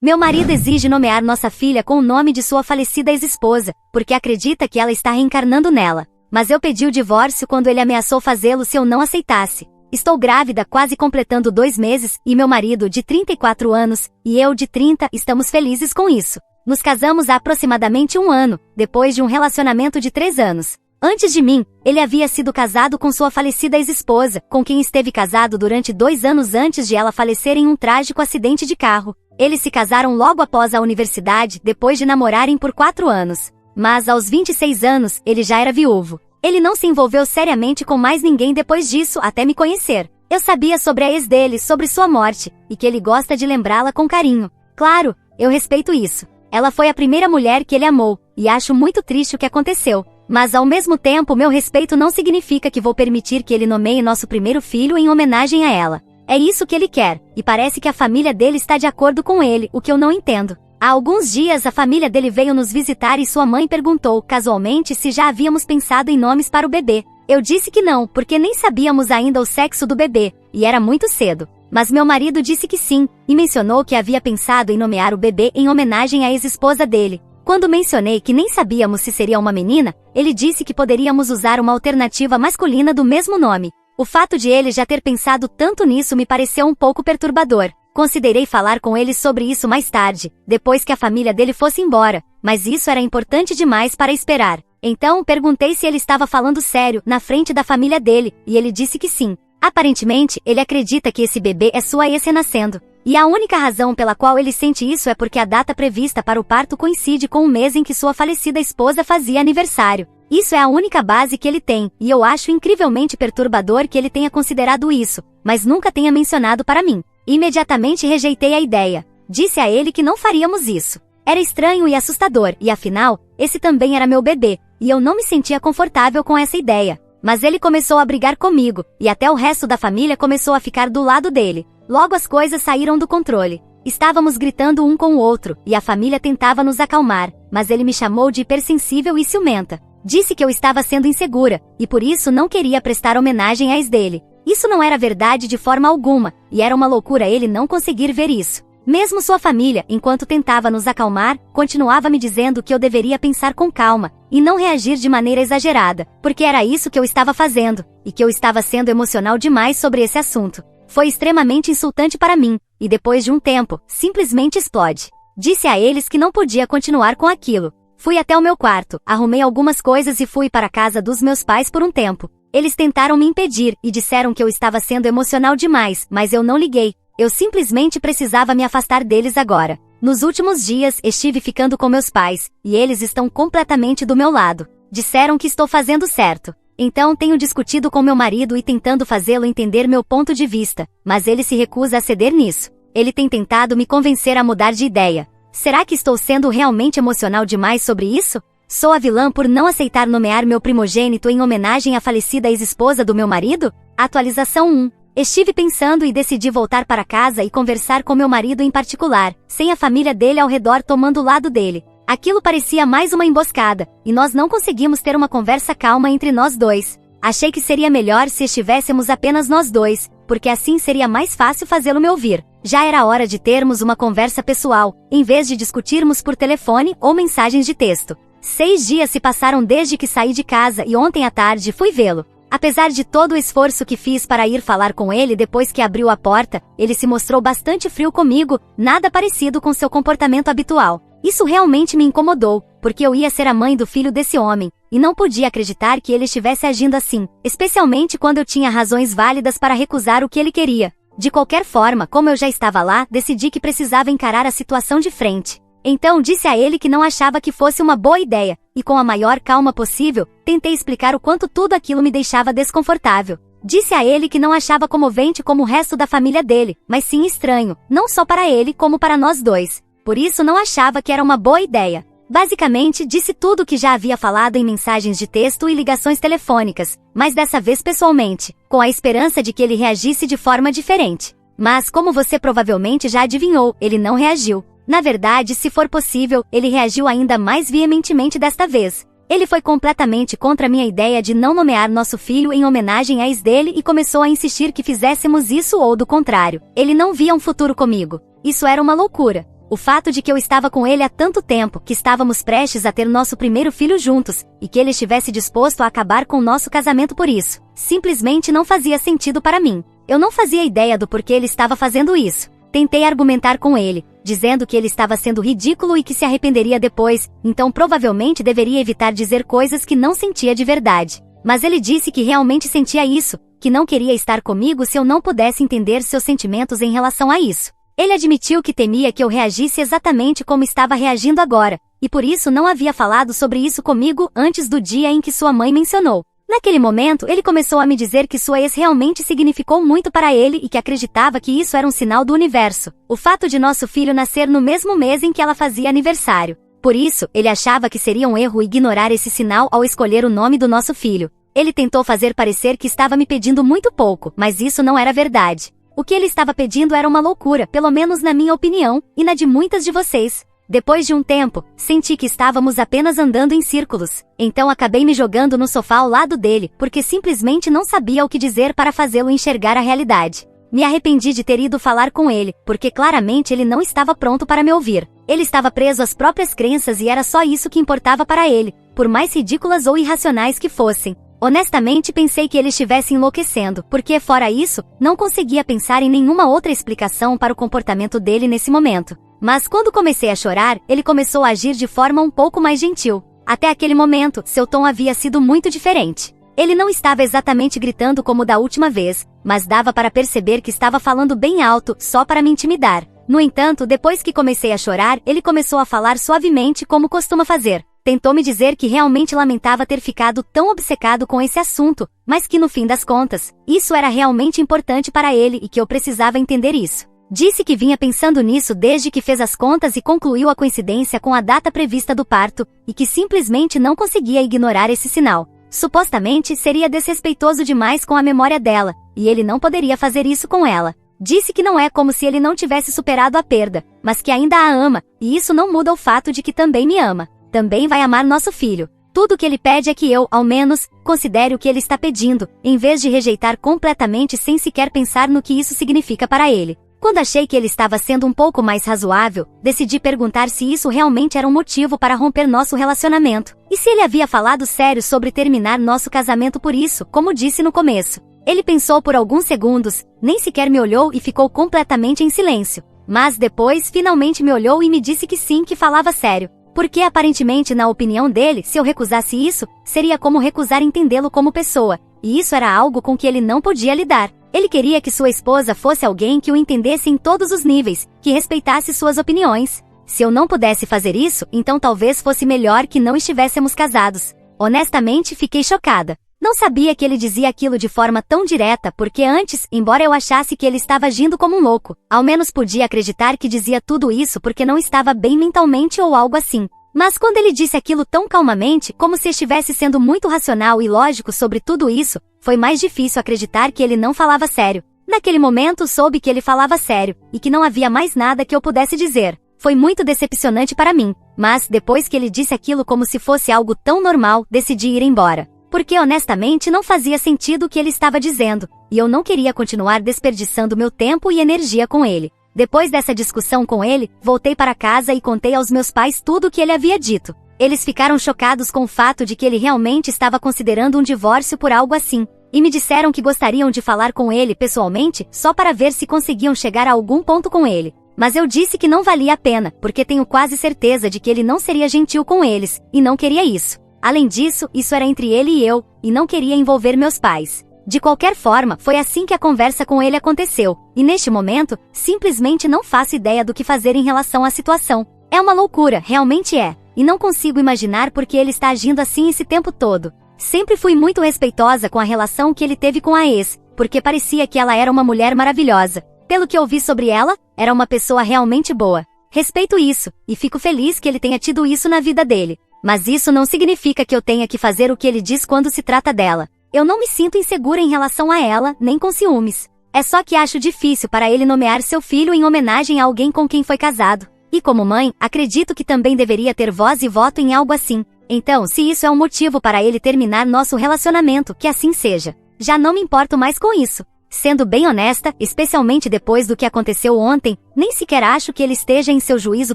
Meu marido exige nomear nossa filha com o nome de sua falecida ex-esposa, porque acredita que ela está reencarnando nela. Mas eu pedi o divórcio quando ele ameaçou fazê-lo se eu não aceitasse. Estou grávida, quase completando 2 meses, e meu marido, de 34 anos, e eu, de 30, estamos felizes com isso. Nos casamos há aproximadamente 1 ano, depois de um relacionamento de 3 anos. Antes de mim, ele havia sido casado com sua falecida ex-esposa, com quem esteve casado durante 2 anos antes de ela falecer em um trágico acidente de carro. Eles se casaram logo após a universidade, depois de namorarem por 4 anos. Mas aos 26 anos, ele já era viúvo. Ele não se envolveu seriamente com mais ninguém depois disso, até me conhecer. Eu sabia sobre a ex dele, sobre sua morte, e que ele gosta de lembrá-la com carinho. Claro, eu respeito isso. Ela foi a primeira mulher que ele amou, e acho muito triste o que aconteceu. Mas ao mesmo tempo, meu respeito não significa que vou permitir que ele nomeie nosso primeiro filho em homenagem a ela. É isso que ele quer, e parece que a família dele está de acordo com ele, o que eu não entendo. Há alguns dias a família dele veio nos visitar e sua mãe perguntou, casualmente, se já havíamos pensado em nomes para o bebê. Eu disse que não, porque nem sabíamos ainda o sexo do bebê, e era muito cedo. Mas meu marido disse que sim, e mencionou que havia pensado em nomear o bebê em homenagem à ex-esposa dele. Quando mencionei que nem sabíamos se seria uma menina, ele disse que poderíamos usar uma alternativa masculina do mesmo nome. O fato de ele já ter pensado tanto nisso me pareceu um pouco perturbador. Considerei falar com ele sobre isso mais tarde, depois que a família dele fosse embora, mas isso era importante demais para esperar. Então, perguntei se ele estava falando sério, na frente da família dele, e ele disse que sim. Aparentemente, ele acredita que esse bebê é sua ex renascendo. E a única razão pela qual ele sente isso é porque a data prevista para o parto coincide com o mês em que sua falecida esposa fazia aniversário. Isso é a única base que ele tem, e eu acho incrivelmente perturbador que ele tenha considerado isso, mas nunca tenha mencionado para mim. Imediatamente rejeitei a ideia. Disse a ele que não faríamos isso. Era estranho e assustador, e afinal, esse também era meu bebê, e eu não me sentia confortável com essa ideia. Mas ele começou a brigar comigo, e até o resto da família começou a ficar do lado dele. Logo as coisas saíram do controle. Estávamos gritando um com o outro, e a família tentava nos acalmar, mas ele me chamou de hipersensível e ciumenta. Disse que eu estava sendo insegura, e por isso não queria prestar homenagem à ex dele. Isso não era verdade de forma alguma, e era uma loucura ele não conseguir ver isso. Mesmo sua família, enquanto tentava nos acalmar, continuava me dizendo que eu deveria pensar com calma, e não reagir de maneira exagerada, porque era isso que eu estava fazendo, e que eu estava sendo emocional demais sobre esse assunto. Foi extremamente insultante para mim, e depois de um tempo, simplesmente explode. Disse a eles que não podia continuar com aquilo. Fui até o meu quarto, arrumei algumas coisas e fui para a casa dos meus pais por um tempo. Eles tentaram me impedir e disseram que eu estava sendo emocional demais, mas eu não liguei. Eu simplesmente precisava me afastar deles agora. Nos últimos dias, estive ficando com meus pais, e eles estão completamente do meu lado. Disseram que estou fazendo certo. Então tenho discutido com meu marido e tentando fazê-lo entender meu ponto de vista, mas ele se recusa a ceder nisso. Ele tem tentado me convencer a mudar de ideia. Será que estou sendo realmente emocional demais sobre isso? Sou a vilã por não aceitar nomear meu primogênito em homenagem à falecida ex-esposa do meu marido? Atualização 1. Estive pensando e decidi voltar para casa e conversar com meu marido em particular, sem a família dele ao redor tomando o lado dele. Aquilo parecia mais uma emboscada, e nós não conseguimos ter uma conversa calma entre nós dois. Achei que seria melhor se estivéssemos apenas nós dois, porque assim seria mais fácil fazê-lo me ouvir. Já era hora de termos uma conversa pessoal, em vez de discutirmos por telefone ou mensagens de texto. 6 dias se passaram desde que saí de casa e ontem à tarde fui vê-lo. Apesar de todo o esforço que fiz para ir falar com ele depois que abriu a porta, ele se mostrou bastante frio comigo, nada parecido com seu comportamento habitual. Isso realmente me incomodou, porque eu ia ser a mãe do filho desse homem, e não podia acreditar que ele estivesse agindo assim, especialmente quando eu tinha razões válidas para recusar o que ele queria. De qualquer forma, como eu já estava lá, decidi que precisava encarar a situação de frente. Então disse a ele que não achava que fosse uma boa ideia, e com a maior calma possível, tentei explicar o quanto tudo aquilo me deixava desconfortável. Disse a ele que não achava comovente como o resto da família dele, mas sim estranho, não só para ele como para nós dois. Por isso não achava que era uma boa ideia. Basicamente, disse tudo o que já havia falado em mensagens de texto e ligações telefônicas, mas dessa vez pessoalmente, com a esperança de que ele reagisse de forma diferente. Mas, como você provavelmente já adivinhou, ele não reagiu. Na verdade, se for possível, ele reagiu ainda mais veementemente desta vez. Ele foi completamente contra minha ideia de não nomear nosso filho em homenagem à ex dele e começou a insistir que fizéssemos isso ou do contrário. Ele não via um futuro comigo. Isso era uma loucura. O fato de que eu estava com ele há tanto tempo, que estávamos prestes a ter nosso primeiro filho juntos, e que ele estivesse disposto a acabar com nosso casamento por isso, simplesmente não fazia sentido para mim. Eu não fazia ideia do porquê ele estava fazendo isso. Tentei argumentar com ele, dizendo que ele estava sendo ridículo e que se arrependeria depois, então provavelmente deveria evitar dizer coisas que não sentia de verdade. Mas ele disse que realmente sentia isso, que não queria estar comigo se eu não pudesse entender seus sentimentos em relação a isso. Ele admitiu que temia que eu reagisse exatamente como estava reagindo agora, e por isso não havia falado sobre isso comigo antes do dia em que sua mãe mencionou. Naquele momento, ele começou a me dizer que sua ex realmente significou muito para ele e que acreditava que isso era um sinal do universo, o fato de nosso filho nascer no mesmo mês em que ela fazia aniversário. Por isso, ele achava que seria um erro ignorar esse sinal ao escolher o nome do nosso filho. Ele tentou fazer parecer que estava me pedindo muito pouco, mas isso não era verdade. O que ele estava pedindo era uma loucura, pelo menos na minha opinião, e na de muitas de vocês. Depois de um tempo, senti que estávamos apenas andando em círculos. Então acabei me jogando no sofá ao lado dele, porque simplesmente não sabia o que dizer para fazê-lo enxergar a realidade. Me arrependi de ter ido falar com ele, porque claramente ele não estava pronto para me ouvir. Ele estava preso às próprias crenças e era só isso que importava para ele, por mais ridículas ou irracionais que fossem. Honestamente pensei que ele estivesse enlouquecendo, porque fora isso, não conseguia pensar em nenhuma outra explicação para o comportamento dele nesse momento. Mas quando comecei a chorar, ele começou a agir de forma um pouco mais gentil. Até aquele momento, seu tom havia sido muito diferente. Ele não estava exatamente gritando como da última vez, mas dava para perceber que estava falando bem alto, só para me intimidar. No entanto, depois que comecei a chorar, ele começou a falar suavemente como costuma fazer. Tentou me dizer que realmente lamentava ter ficado tão obcecado com esse assunto, mas que no fim das contas, isso era realmente importante para ele e que eu precisava entender isso. Disse que vinha pensando nisso desde que fez as contas e concluiu a coincidência com a data prevista do parto, e que simplesmente não conseguia ignorar esse sinal. Supostamente seria desrespeitoso demais com a memória dela, e ele não poderia fazer isso com ela. Disse que não é como se ele não tivesse superado a perda, mas que ainda a ama, e isso não muda o fato de que também me ama. Também vai amar nosso filho. Tudo o que ele pede é que eu, ao menos, considere o que ele está pedindo, em vez de rejeitar completamente sem sequer pensar no que isso significa para ele. Quando achei que ele estava sendo um pouco mais razoável, decidi perguntar se isso realmente era um motivo para romper nosso relacionamento, e se ele havia falado sério sobre terminar nosso casamento por isso, como disse no começo. Ele pensou por alguns segundos, nem sequer me olhou e ficou completamente em silêncio. Mas depois, finalmente me olhou e me disse que sim, que falava sério. Porque aparentemente, na opinião dele, se eu recusasse isso, seria como recusar entendê-lo como pessoa, e isso era algo com que ele não podia lidar. Ele queria que sua esposa fosse alguém que o entendesse em todos os níveis, que respeitasse suas opiniões. Se eu não pudesse fazer isso, então talvez fosse melhor que não estivéssemos casados. Honestamente, fiquei chocada. Não sabia que ele dizia aquilo de forma tão direta, porque antes, embora eu achasse que ele estava agindo como um louco, ao menos podia acreditar que dizia tudo isso porque não estava bem mentalmente ou algo assim. Mas quando ele disse aquilo tão calmamente, como se estivesse sendo muito racional e lógico sobre tudo isso, foi mais difícil acreditar que ele não falava sério. Naquele momento soube que ele falava sério, e que não havia mais nada que eu pudesse dizer. Foi muito decepcionante para mim, mas depois que ele disse aquilo como se fosse algo tão normal, decidi ir embora. Porque honestamente não fazia sentido o que ele estava dizendo, e eu não queria continuar desperdiçando meu tempo e energia com ele. Depois dessa discussão com ele, voltei para casa e contei aos meus pais tudo o que ele havia dito. Eles ficaram chocados com o fato de que ele realmente estava considerando um divórcio por algo assim, e me disseram que gostariam de falar com ele pessoalmente só para ver se conseguiam chegar a algum ponto com ele. Mas eu disse que não valia a pena, porque tenho quase certeza de que ele não seria gentil com eles, e não queria isso. Além disso, isso era entre ele e eu, e não queria envolver meus pais. De qualquer forma, foi assim que a conversa com ele aconteceu, e neste momento, simplesmente não faço ideia do que fazer em relação à situação. É uma loucura, realmente é, e não consigo imaginar por que ele está agindo assim esse tempo todo. Sempre fui muito respeitosa com a relação que ele teve com a ex, porque parecia que ela era uma mulher maravilhosa. Pelo que ouvi sobre ela, era uma pessoa realmente boa. Respeito isso, e fico feliz que ele tenha tido isso na vida dele. Mas isso não significa que eu tenha que fazer o que ele diz quando se trata dela. Eu não me sinto insegura em relação a ela, nem com ciúmes. É só que acho difícil para ele nomear seu filho em homenagem a alguém com quem foi casado. E como mãe, acredito que também deveria ter voz e voto em algo assim. Então, se isso é um motivo para ele terminar nosso relacionamento, que assim seja. Já não me importo mais com isso. Sendo bem honesta, especialmente depois do que aconteceu ontem, nem sequer acho que ele esteja em seu juízo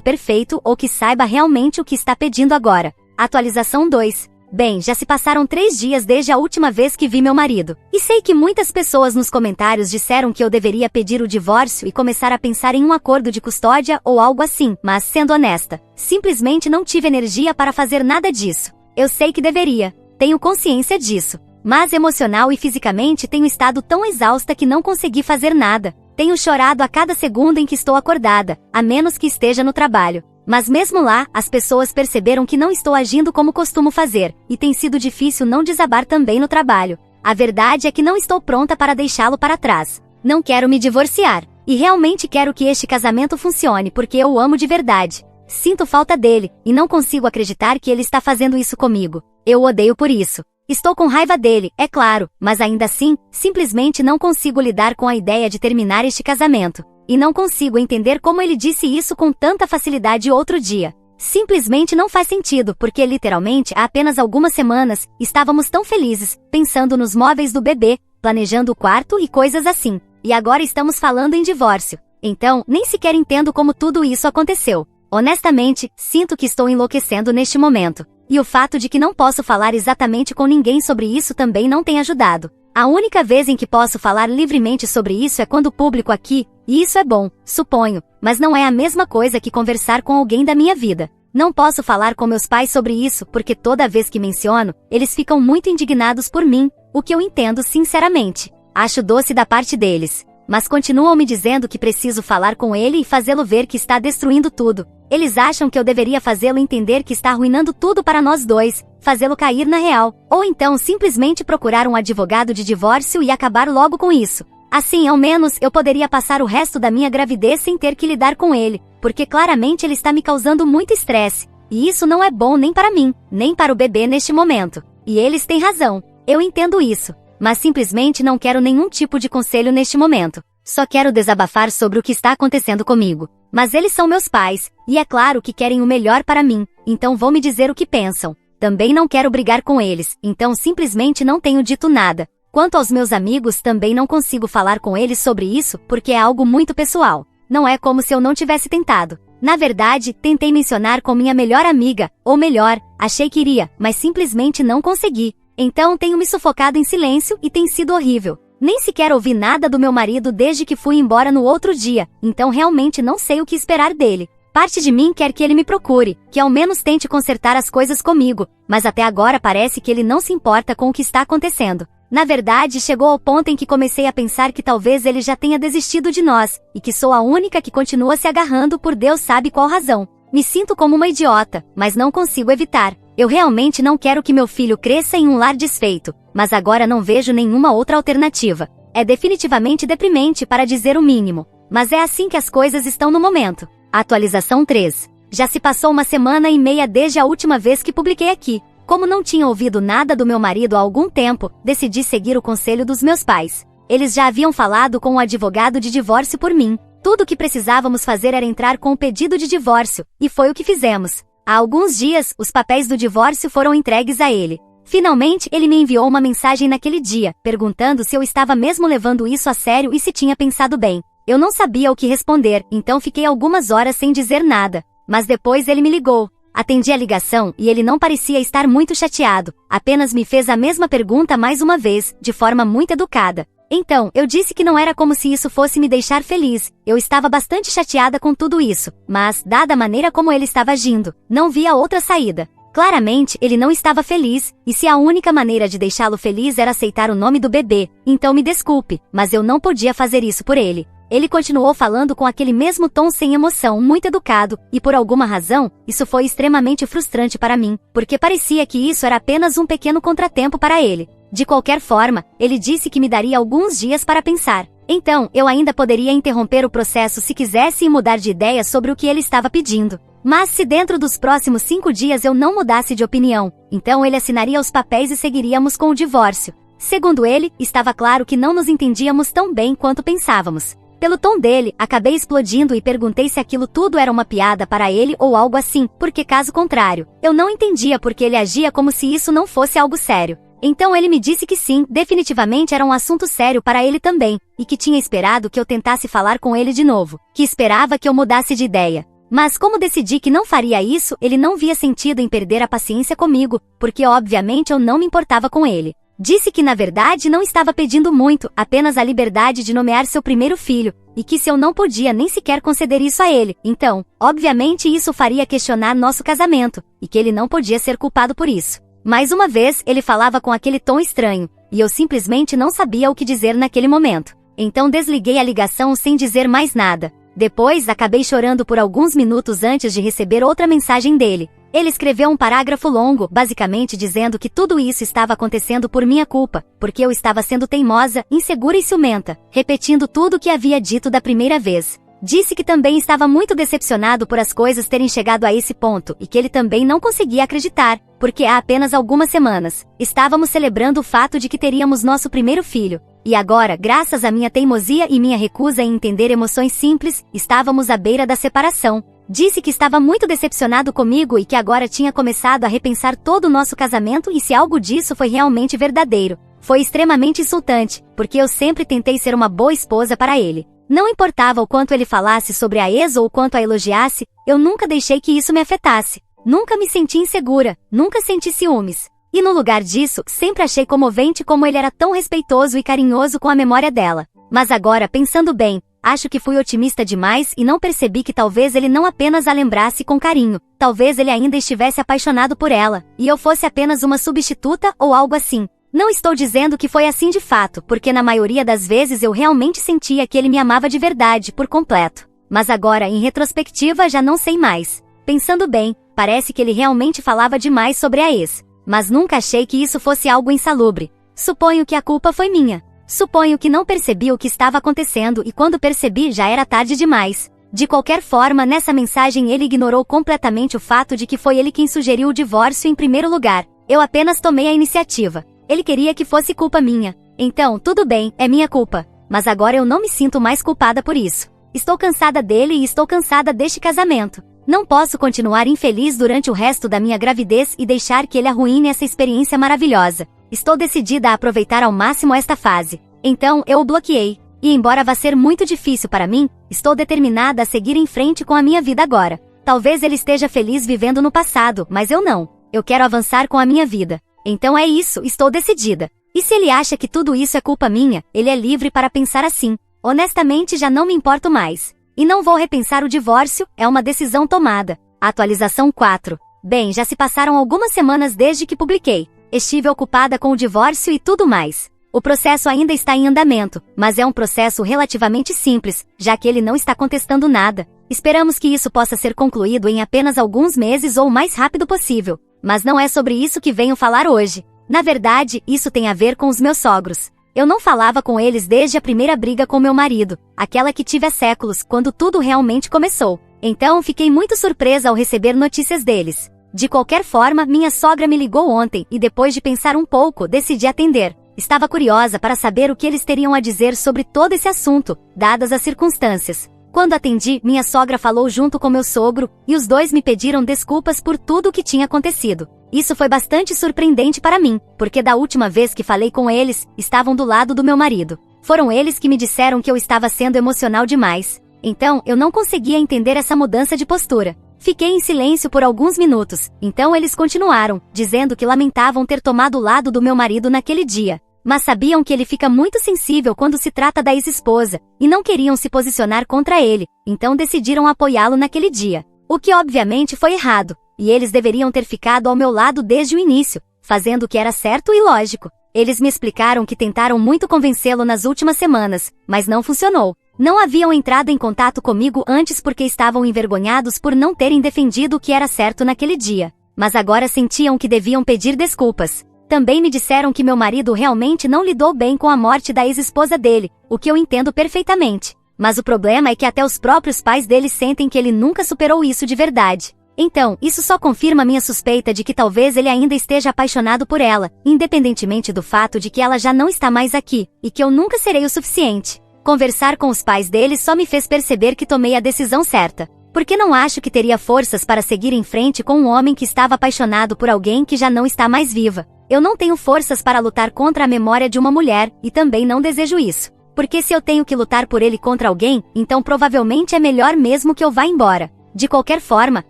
perfeito ou que saiba realmente o que está pedindo agora. Atualização 2. Bem, já se passaram 3 dias desde a última vez que vi meu marido. E sei que muitas pessoas nos comentários disseram que eu deveria pedir o divórcio e começar a pensar em um acordo de custódia ou algo assim, mas, sendo honesta, simplesmente não tive energia para fazer nada disso. Eu sei que deveria. Tenho consciência disso. Mas emocional e fisicamente tenho estado tão exausta que não consegui fazer nada. Tenho chorado a cada segundo em que estou acordada, a menos que esteja no trabalho. Mas mesmo lá, as pessoas perceberam que não estou agindo como costumo fazer, e tem sido difícil não desabar também no trabalho. A verdade é que não estou pronta para deixá-lo para trás. Não quero me divorciar. E realmente quero que este casamento funcione porque eu o amo de verdade. Sinto falta dele, e não consigo acreditar que ele está fazendo isso comigo. Eu o odeio por isso. Estou com raiva dele, é claro, mas ainda assim, simplesmente não consigo lidar com a ideia de terminar este casamento. E não consigo entender como ele disse isso com tanta facilidade outro dia. Simplesmente não faz sentido, porque literalmente há apenas algumas semanas, estávamos tão felizes, pensando nos móveis do bebê, planejando o quarto e coisas assim. E agora estamos falando em divórcio. Então, nem sequer entendo como tudo isso aconteceu. Honestamente, sinto que estou enlouquecendo neste momento. E o fato de que não posso falar exatamente com ninguém sobre isso também não tem ajudado. A única vez em que posso falar livremente sobre isso é quando público aqui, e isso é bom, suponho, mas não é a mesma coisa que conversar com alguém da minha vida. Não posso falar com meus pais sobre isso porque toda vez que menciono, eles ficam muito indignados por mim, o que eu entendo sinceramente. Acho doce da parte deles. Mas continuam me dizendo que preciso falar com ele e fazê-lo ver que está destruindo tudo. Eles acham que eu deveria fazê-lo entender que está arruinando tudo para nós dois, fazê-lo cair na real, ou então simplesmente procurar um advogado de divórcio e acabar logo com isso. Assim, ao menos, eu poderia passar o resto da minha gravidez sem ter que lidar com ele, porque claramente ele está me causando muito estresse. E isso não é bom nem para mim, nem para o bebê neste momento. E eles têm razão. Eu entendo isso. Mas simplesmente não quero nenhum tipo de conselho neste momento. Só quero desabafar sobre o que está acontecendo comigo. Mas eles são meus pais, e é claro que querem o melhor para mim, então vão me dizer o que pensam. Também não quero brigar com eles, então simplesmente não tenho dito nada. Quanto aos meus amigos, também não consigo falar com eles sobre isso, porque é algo muito pessoal. Não é como se eu não tivesse tentado. Na verdade, tentei mencionar com minha melhor amiga, ou melhor, achei que iria, mas simplesmente não consegui. Então tenho me sufocado em silêncio e tem sido horrível. Nem sequer ouvi nada do meu marido desde que fui embora no outro dia, então realmente não sei o que esperar dele. Parte de mim quer que ele me procure, que ao menos tente consertar as coisas comigo, mas até agora parece que ele não se importa com o que está acontecendo. Na verdade, chegou ao ponto em que comecei a pensar que talvez ele já tenha desistido de nós, e que sou a única que continua se agarrando por Deus sabe qual razão. Me sinto como uma idiota, mas não consigo evitar. Eu realmente não quero que meu filho cresça em um lar desfeito, mas agora não vejo nenhuma outra alternativa. É definitivamente deprimente para dizer o mínimo, mas é assim que as coisas estão no momento. Atualização 3. Já se passou 1,5 desde a última vez que publiquei aqui. Como não tinha ouvido nada do meu marido há algum tempo, decidi seguir o conselho dos meus pais. Eles já haviam falado com o advogado de divórcio por mim. Tudo o que precisávamos fazer era entrar com o pedido de divórcio, e foi o que fizemos. Há alguns dias, os papéis do divórcio foram entregues a ele. Finalmente, ele me enviou uma mensagem naquele dia, perguntando se eu estava mesmo levando isso a sério e se tinha pensado bem. Eu não sabia o que responder, então fiquei algumas horas sem dizer nada. Mas depois ele me ligou. Atendi a ligação e ele não parecia estar muito chateado, apenas me fez a mesma pergunta mais uma vez, de forma muito educada. Então, eu disse que não era como se isso fosse me deixar feliz, eu estava bastante chateada com tudo isso, mas, dada a maneira como ele estava agindo, não via outra saída. Claramente, ele não estava feliz, e se a única maneira de deixá-lo feliz era aceitar o nome do bebê, então me desculpe, mas eu não podia fazer isso por ele. Ele continuou falando com aquele mesmo tom sem emoção, muito educado, e por alguma razão, isso foi extremamente frustrante para mim, porque parecia que isso era apenas um pequeno contratempo para ele. De qualquer forma, ele disse que me daria alguns dias para pensar. Então, eu ainda poderia interromper o processo se quisesse e mudar de ideia sobre o que ele estava pedindo. Mas se dentro dos próximos 5 dias eu não mudasse de opinião, então ele assinaria os papéis e seguiríamos com o divórcio. Segundo ele, estava claro que não nos entendíamos tão bem quanto pensávamos. Pelo tom dele, acabei explodindo e perguntei se aquilo tudo era uma piada para ele ou algo assim, porque caso contrário, eu não entendia porque ele agia como se isso não fosse algo sério. Então ele me disse que sim, definitivamente era um assunto sério para ele também, e que tinha esperado que eu tentasse falar com ele de novo, que esperava que eu mudasse de ideia. Mas como decidi que não faria isso, ele não via sentido em perder a paciência comigo, porque obviamente eu não me importava com ele. Disse que na verdade não estava pedindo muito, apenas a liberdade de nomear seu primeiro filho, e que se eu não podia nem sequer conceder isso a ele, então, obviamente isso faria questionar nosso casamento, e que ele não podia ser culpado por isso. Mais uma vez, ele falava com aquele tom estranho, e eu simplesmente não sabia o que dizer naquele momento. Então desliguei a ligação sem dizer mais nada. Depois, acabei chorando por alguns minutos antes de receber outra mensagem dele. Ele escreveu um parágrafo longo, basicamente dizendo que tudo isso estava acontecendo por minha culpa, porque eu estava sendo teimosa, insegura e ciumenta, repetindo tudo o que havia dito da primeira vez. Disse que também estava muito decepcionado por as coisas terem chegado a esse ponto e que ele também não conseguia acreditar, porque há apenas algumas semanas, estávamos celebrando o fato de que teríamos nosso primeiro filho. E agora, graças à minha teimosia e minha recusa em entender emoções simples, estávamos à beira da separação. Disse que estava muito decepcionado comigo e que agora tinha começado a repensar todo o nosso casamento e se algo disso foi realmente verdadeiro. Foi extremamente insultante, porque eu sempre tentei ser uma boa esposa para ele. Não importava o quanto ele falasse sobre a ex ou o quanto a elogiasse, eu nunca deixei que isso me afetasse. Nunca me senti insegura, nunca senti ciúmes. E no lugar disso, sempre achei comovente como ele era tão respeitoso e carinhoso com a memória dela. Mas agora, pensando bem, acho que fui otimista demais e não percebi que talvez ele não apenas a lembrasse com carinho, talvez ele ainda estivesse apaixonado por ela, e eu fosse apenas uma substituta ou algo assim. Não estou dizendo que foi assim de fato, porque na maioria das vezes eu realmente sentia que ele me amava de verdade, por completo. Mas agora, em retrospectiva, já não sei mais. Pensando bem, parece que ele realmente falava demais sobre a ex. Mas nunca achei que isso fosse algo insalubre. Suponho que a culpa foi minha. Suponho que não percebi o que estava acontecendo e quando percebi já era tarde demais. De qualquer forma, nessa mensagem ele ignorou completamente o fato de que foi ele quem sugeriu o divórcio em primeiro lugar. Eu apenas tomei a iniciativa. Ele queria que fosse culpa minha. Então, tudo bem, é minha culpa. Mas agora eu não me sinto mais culpada por isso. Estou cansada dele e estou cansada deste casamento. Não posso continuar infeliz durante o resto da minha gravidez e deixar que ele arruine essa experiência maravilhosa. Estou decidida a aproveitar ao máximo esta fase. Então, eu o bloqueei. E embora vá ser muito difícil para mim, estou determinada a seguir em frente com a minha vida agora. Talvez ele esteja feliz vivendo no passado, mas eu não. Eu quero avançar com a minha vida. Então é isso, estou decidida. E se ele acha que tudo isso é culpa minha, ele é livre para pensar assim. Honestamente já não me importo mais. E não vou repensar o divórcio, é uma decisão tomada. Atualização 4. Bem, já se passaram algumas semanas desde que publiquei. Estive ocupada com o divórcio e tudo mais. O processo ainda está em andamento, mas é um processo relativamente simples, já que ele não está contestando nada. Esperamos que isso possa ser concluído em apenas alguns meses ou o mais rápido possível. Mas não é sobre isso que venho falar hoje. Na verdade, isso tem a ver com os meus sogros. Eu não falava com eles desde a primeira briga com meu marido, aquela que tive há séculos, quando tudo realmente começou. Então fiquei muito surpresa ao receber notícias deles. De qualquer forma, minha sogra me ligou ontem e depois de pensar um pouco, decidi atender. Estava curiosa para saber o que eles teriam a dizer sobre todo esse assunto, dadas as circunstâncias. Quando atendi, minha sogra falou junto com meu sogro, e os dois me pediram desculpas por tudo o que tinha acontecido. Isso foi bastante surpreendente para mim, porque da última vez que falei com eles, estavam do lado do meu marido. Foram eles que me disseram que eu estava sendo emocional demais. Então, eu não conseguia entender essa mudança de postura. Fiquei em silêncio por alguns minutos, então eles continuaram, dizendo que lamentavam ter tomado o lado do meu marido naquele dia. Mas sabiam que ele fica muito sensível quando se trata da ex-esposa, e não queriam se posicionar contra ele, então decidiram apoiá-lo naquele dia. O que obviamente foi errado, e eles deveriam ter ficado ao meu lado desde o início, fazendo o que era certo e lógico. Eles me explicaram que tentaram muito convencê-lo nas últimas semanas, mas não funcionou. Não haviam entrado em contato comigo antes porque estavam envergonhados por não terem defendido o que era certo naquele dia. Mas agora sentiam que deviam pedir desculpas. Também me disseram que meu marido realmente não lidou bem com a morte da ex-esposa dele, o que eu entendo perfeitamente. Mas o problema é que até os próprios pais dele sentem que ele nunca superou isso de verdade. Então, isso só confirma minha suspeita de que talvez ele ainda esteja apaixonado por ela, independentemente do fato de que ela já não está mais aqui, e que eu nunca serei o suficiente. Conversar com os pais dele só me fez perceber que tomei a decisão certa. Porque não acho que teria forças para seguir em frente com um homem que estava apaixonado por alguém que já não está mais viva. Eu não tenho forças para lutar contra a memória de uma mulher, e também não desejo isso. Porque se eu tenho que lutar por ele contra alguém, então provavelmente é melhor mesmo que eu vá embora. De qualquer forma,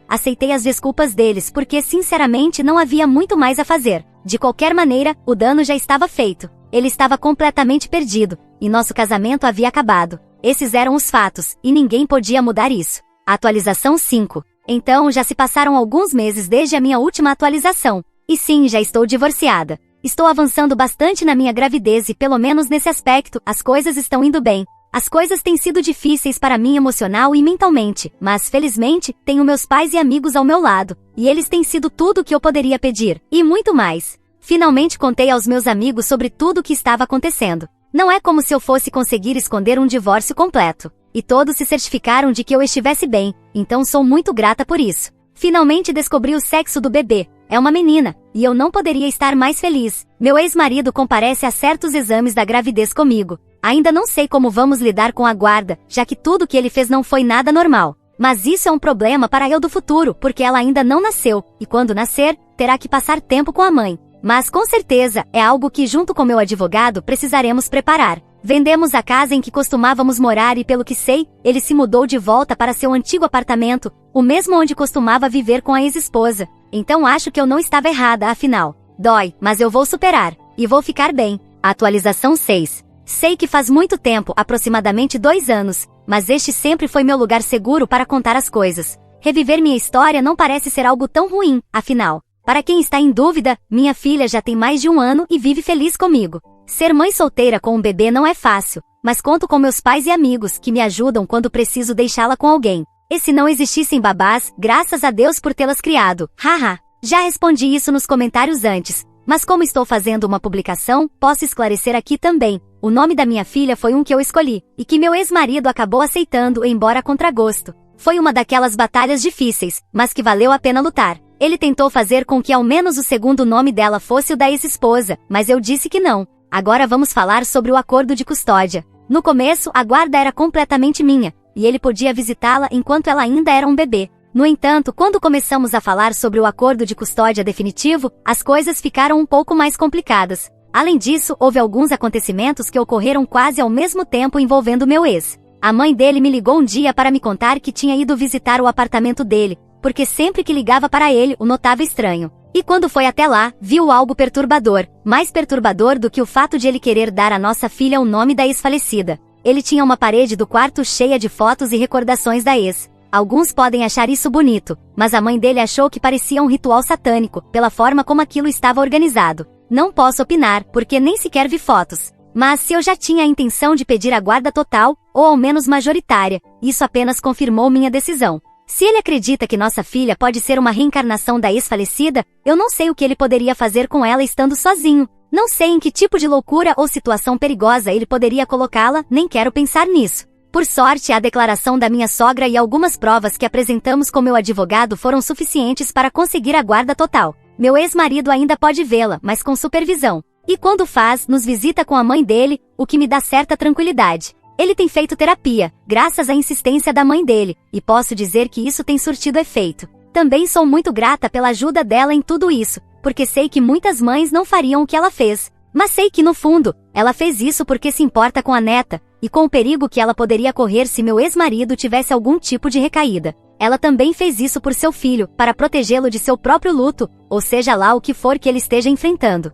aceitei as desculpas deles porque sinceramente não havia muito mais a fazer. De qualquer maneira, o dano já estava feito. Ele estava completamente perdido, e nosso casamento havia acabado. Esses eram os fatos, e ninguém podia mudar isso. Atualização 5. Então já se passaram alguns meses desde a minha última atualização. E sim, já estou divorciada. Estou avançando bastante na minha gravidez e pelo menos nesse aspecto, as coisas estão indo bem. As coisas têm sido difíceis para mim emocional e mentalmente, mas felizmente, tenho meus pais e amigos ao meu lado, e eles têm sido tudo o que eu poderia pedir, e muito mais. Finalmente contei aos meus amigos sobre tudo o que estava acontecendo. Não é como se eu fosse conseguir esconder um divórcio completo. E todos se certificaram de que eu estivesse bem, então sou muito grata por isso. Finalmente descobri o sexo do bebê. É uma menina, e eu não poderia estar mais feliz. Meu ex-marido comparece a certos exames da gravidez comigo. Ainda não sei como vamos lidar com a guarda, já que tudo que ele fez não foi nada normal. Mas isso é um problema para eu do futuro, porque ela ainda não nasceu, e quando nascer, terá que passar tempo com a mãe. Mas com certeza, é algo que junto com meu advogado precisaremos preparar. Vendemos a casa em que costumávamos morar e pelo que sei, ele se mudou de volta para seu antigo apartamento, o mesmo onde costumava viver com a ex-esposa. Então acho que eu não estava errada, afinal. Dói, mas eu vou superar. E vou ficar bem. Atualização 6. Sei que faz muito tempo, aproximadamente 2 anos, mas este sempre foi meu lugar seguro para contar as coisas. Reviver minha história não parece ser algo tão ruim, afinal. Para quem está em dúvida, minha filha já tem mais de 1 ano e vive feliz comigo. Ser mãe solteira com um bebê não é fácil, mas conto com meus pais e amigos que me ajudam quando preciso deixá-la com alguém. E se não existissem babás, graças a Deus por tê-las criado. Haha. Já respondi isso nos comentários antes, mas como estou fazendo uma publicação, posso esclarecer aqui também. O nome da minha filha foi um que eu escolhi, e que meu ex-marido acabou aceitando embora a contragosto. Foi uma daquelas batalhas difíceis, mas que valeu a pena lutar. Ele tentou fazer com que ao menos o segundo nome dela fosse o da ex-esposa, mas eu disse que não. Agora vamos falar sobre o acordo de custódia. No começo, a guarda era completamente minha, e ele podia visitá-la enquanto ela ainda era um bebê. No entanto, quando começamos a falar sobre o acordo de custódia definitivo, as coisas ficaram um pouco mais complicadas. Além disso, houve alguns acontecimentos que ocorreram quase ao mesmo tempo envolvendo meu ex. A mãe dele me ligou um dia para me contar que tinha ido visitar o apartamento dele, porque sempre que ligava para ele, o notava estranho. E quando foi até lá, viu algo perturbador, mais perturbador do que o fato de ele querer dar à nossa filha o nome da ex-falecida. Ele tinha uma parede do quarto cheia de fotos e recordações da ex. Alguns podem achar isso bonito, mas a mãe dele achou que parecia um ritual satânico, pela forma como aquilo estava organizado. Não posso opinar, porque nem sequer vi fotos. Mas se eu já tinha a intenção de pedir a guarda total, ou ao menos majoritária, isso apenas confirmou minha decisão. Se ele acredita que nossa filha pode ser uma reencarnação da ex-falecida, eu não sei o que ele poderia fazer com ela estando sozinho. Não sei em que tipo de loucura ou situação perigosa ele poderia colocá-la, nem quero pensar nisso. Por sorte, a declaração da minha sogra e algumas provas que apresentamos com meu advogado foram suficientes para conseguir a guarda total. Meu ex-marido ainda pode vê-la, mas com supervisão. E quando faz, nos visita com a mãe dele, o que me dá certa tranquilidade. Ele tem feito terapia, graças à insistência da mãe dele, e posso dizer que isso tem surtido efeito. Também sou muito grata pela ajuda dela em tudo isso, porque sei que muitas mães não fariam o que ela fez. Mas sei que no fundo, ela fez isso porque se importa com a neta, e com o perigo que ela poderia correr se meu ex-marido tivesse algum tipo de recaída. Ela também fez isso por seu filho, para protegê-lo de seu próprio luto, ou seja lá o que for que ele esteja enfrentando.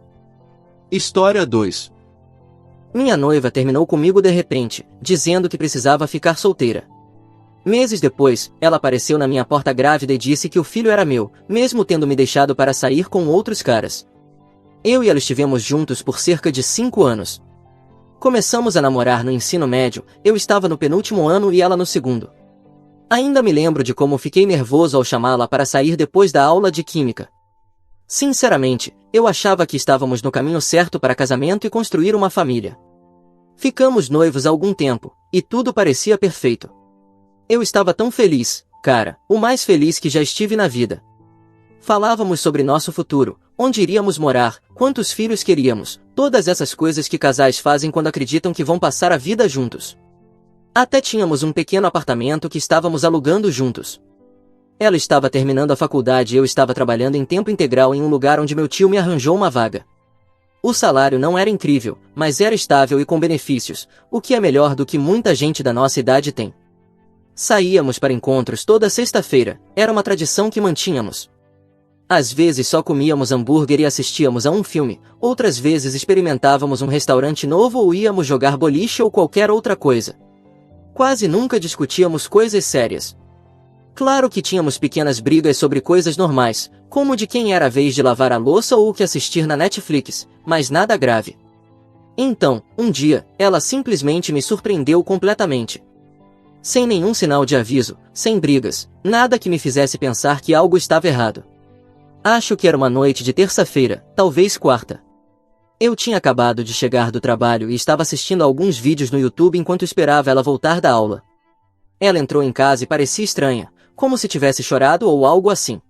História 2. Minha noiva terminou comigo de repente, dizendo que precisava ficar solteira. Meses depois, ela apareceu na minha porta grávida e disse que o filho era meu, mesmo tendo me deixado para sair com outros caras. Eu e ela estivemos juntos por cerca de 5 anos. Começamos a namorar no ensino médio, eu estava no penúltimo ano e ela no segundo. Ainda me lembro de como fiquei nervoso ao chamá-la para sair depois da aula de química. Sinceramente, eu achava que estávamos no caminho certo para casamento e construir uma família. Ficamos noivos há algum tempo, e tudo parecia perfeito. Eu estava tão feliz, cara, o mais feliz que já estive na vida. Falávamos sobre nosso futuro, onde iríamos morar, quantos filhos queríamos, todas essas coisas que casais fazem quando acreditam que vão passar a vida juntos. Até tínhamos um pequeno apartamento que estávamos alugando juntos. Ela estava terminando a faculdade e eu estava trabalhando em tempo integral em um lugar onde meu tio me arranjou uma vaga. O salário não era incrível, mas era estável e com benefícios, o que é melhor do que muita gente da nossa idade tem. Saíamos para encontros toda sexta-feira, era uma tradição que mantínhamos. Às vezes só comíamos hambúrguer e assistíamos a um filme, outras vezes experimentávamos um restaurante novo ou íamos jogar boliche ou qualquer outra coisa. Quase nunca discutíamos coisas sérias. Claro que tínhamos pequenas brigas sobre coisas normais, como de quem era a vez de lavar a louça ou o que assistir na Netflix, mas nada grave. Então, um dia, ela simplesmente me surpreendeu completamente. Sem nenhum sinal de aviso, sem brigas, nada que me fizesse pensar que algo estava errado. Acho que era uma noite de terça-feira, talvez quarta. Eu tinha acabado de chegar do trabalho e estava assistindo a alguns vídeos no YouTube enquanto esperava ela voltar da aula. Ela entrou em casa e parecia estranha, como se tivesse chorado ou algo assim.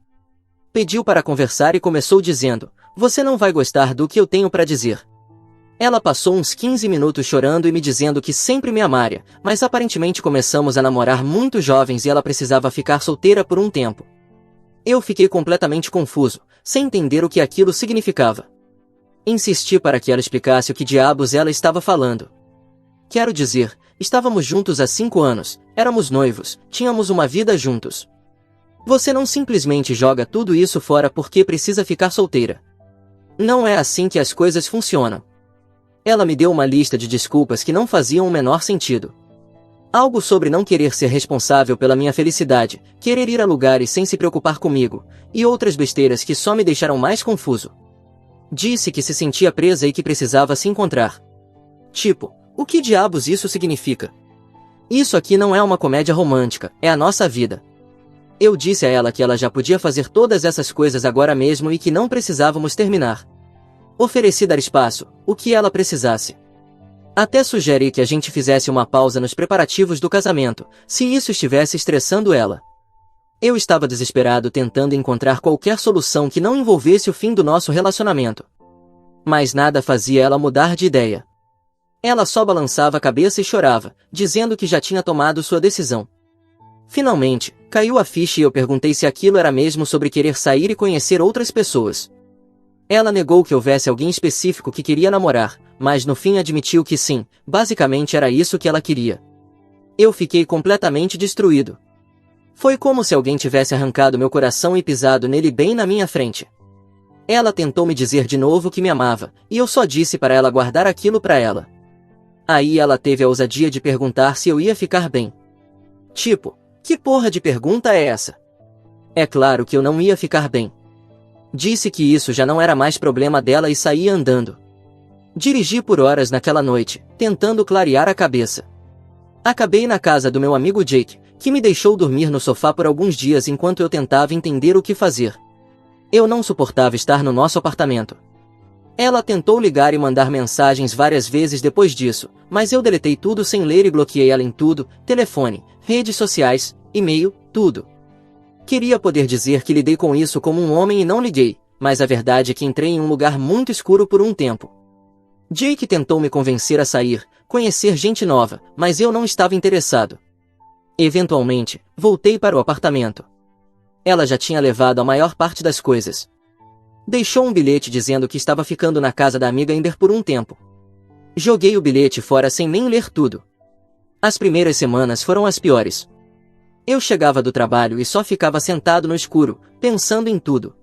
Pediu para conversar e começou dizendo: "Você não vai gostar do que eu tenho para dizer." Ela passou uns 15 minutos chorando e me dizendo que sempre me amaria, mas aparentemente começamos a namorar muito jovens e ela precisava ficar solteira por um tempo. Eu fiquei completamente confuso, sem entender o que aquilo significava. Insisti para que ela explicasse o que diabos ela estava falando. Quero dizer, estávamos juntos há 5 anos, éramos noivos, tínhamos uma vida juntos. Você não simplesmente joga tudo isso fora porque precisa ficar solteira. Não é assim que as coisas funcionam. Ela me deu uma lista de desculpas que não faziam o menor sentido. Algo sobre não querer ser responsável pela minha felicidade, querer ir a lugares sem se preocupar comigo, e outras besteiras que só me deixaram mais confuso. Disse que se sentia presa e que precisava se encontrar. Tipo, o que diabos isso significa? Isso aqui não é uma comédia romântica, é a nossa vida. Eu disse a ela que ela já podia fazer todas essas coisas agora mesmo e que não precisávamos terminar. Ofereci dar espaço, o que ela precisasse. Até sugeri que a gente fizesse uma pausa nos preparativos do casamento, se isso estivesse estressando ela. Eu estava desesperado tentando encontrar qualquer solução que não envolvesse o fim do nosso relacionamento. Mas nada fazia ela mudar de ideia. Ela só balançava a cabeça e chorava, dizendo que já tinha tomado sua decisão. Finalmente, caiu a ficha e eu perguntei se aquilo era mesmo sobre querer sair e conhecer outras pessoas. Ela negou que houvesse alguém específico que queria namorar, mas no fim admitiu que sim, basicamente era isso que ela queria. Eu fiquei completamente destruído. Foi como se alguém tivesse arrancado meu coração e pisado nele bem na minha frente. Ela tentou me dizer de novo que me amava, e eu só disse para ela guardar aquilo para ela. Aí ela teve a ousadia de perguntar se eu ia ficar bem. Tipo, que porra de pergunta é essa? É claro que eu não ia ficar bem. Disse que isso já não era mais problema dela e saía andando. Dirigi por horas naquela noite, tentando clarear a cabeça. Acabei na casa do meu amigo Jake, que me deixou dormir no sofá por alguns dias enquanto eu tentava entender o que fazer. Eu não suportava estar no nosso apartamento. Ela tentou ligar e mandar mensagens várias vezes depois disso, mas eu deletei tudo sem ler e bloqueei ela em tudo, telefone, redes sociais, e-mail, tudo. Queria poder dizer que lidei com isso como um homem e não liguei, mas a verdade é que entrei em um lugar muito escuro por um tempo. Jake tentou me convencer a sair, conhecer gente nova, mas eu não estava interessado. Eventualmente, voltei para o apartamento. Ela já tinha levado a maior parte das coisas. Deixou um bilhete dizendo que estava ficando na casa da amiga Amber por um tempo. Joguei o bilhete fora sem nem ler tudo. As primeiras semanas foram as piores. Eu chegava do trabalho e só ficava sentado no escuro, pensando em tudo.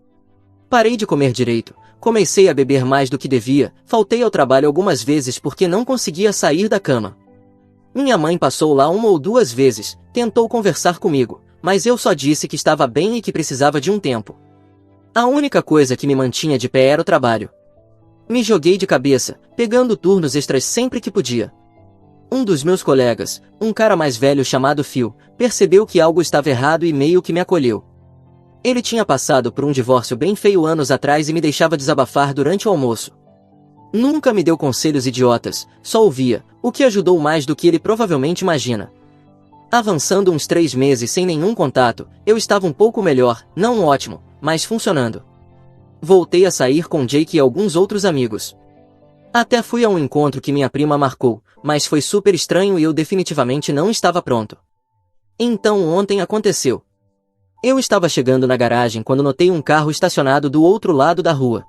Parei de comer direito, comecei a beber mais do que devia, faltei ao trabalho algumas vezes porque não conseguia sair da cama. Minha mãe passou lá 1 ou 2 vezes, tentou conversar comigo, mas eu só disse que estava bem e que precisava de um tempo. A única coisa que me mantinha de pé era o trabalho. Me joguei de cabeça, pegando turnos extras sempre que podia. Um dos meus colegas, um cara mais velho chamado Phil, percebeu que algo estava errado e meio que me acolheu. Ele tinha passado por um divórcio bem feio anos atrás e me deixava desabafar durante o almoço. Nunca me deu conselhos idiotas, só ouvia, o que ajudou mais do que ele provavelmente imagina. Avançando uns 3 meses sem nenhum contato, eu estava um pouco melhor, não ótimo, mas funcionando. Voltei a sair com Jake e alguns outros amigos. Até fui a um encontro que minha prima marcou, mas foi super estranho e eu definitivamente não estava pronto. Então ontem aconteceu. Eu estava chegando na garagem quando notei um carro estacionado do outro lado da rua.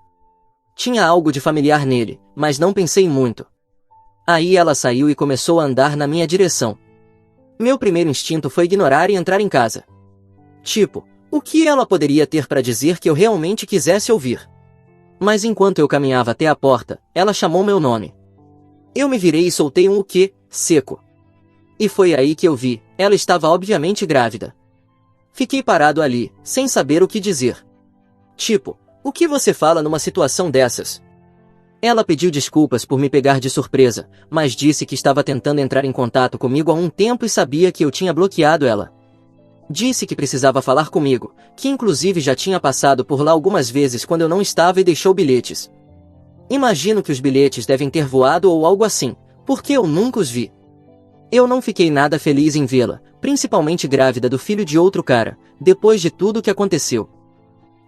Tinha algo de familiar nele, mas não pensei muito. Aí ela saiu e começou a andar na minha direção. Meu primeiro instinto foi ignorar e entrar em casa. Tipo, o que ela poderia ter para dizer que eu realmente quisesse ouvir? Mas enquanto eu caminhava até a porta, ela chamou meu nome. Eu me virei e soltei um "o quê?" seco. E foi aí que eu vi, ela estava obviamente grávida. Fiquei parado ali, sem saber o que dizer. Tipo, o que você fala numa situação dessas? Ela pediu desculpas por me pegar de surpresa, mas disse que estava tentando entrar em contato comigo há um tempo e sabia que eu tinha bloqueado ela. Disse que precisava falar comigo, que inclusive já tinha passado por lá algumas vezes quando eu não estava e deixou bilhetes. Imagino que os bilhetes devem ter voado ou algo assim, porque eu nunca os vi. Eu não fiquei nada feliz em vê-la, principalmente grávida do filho de outro cara, depois de tudo o que aconteceu.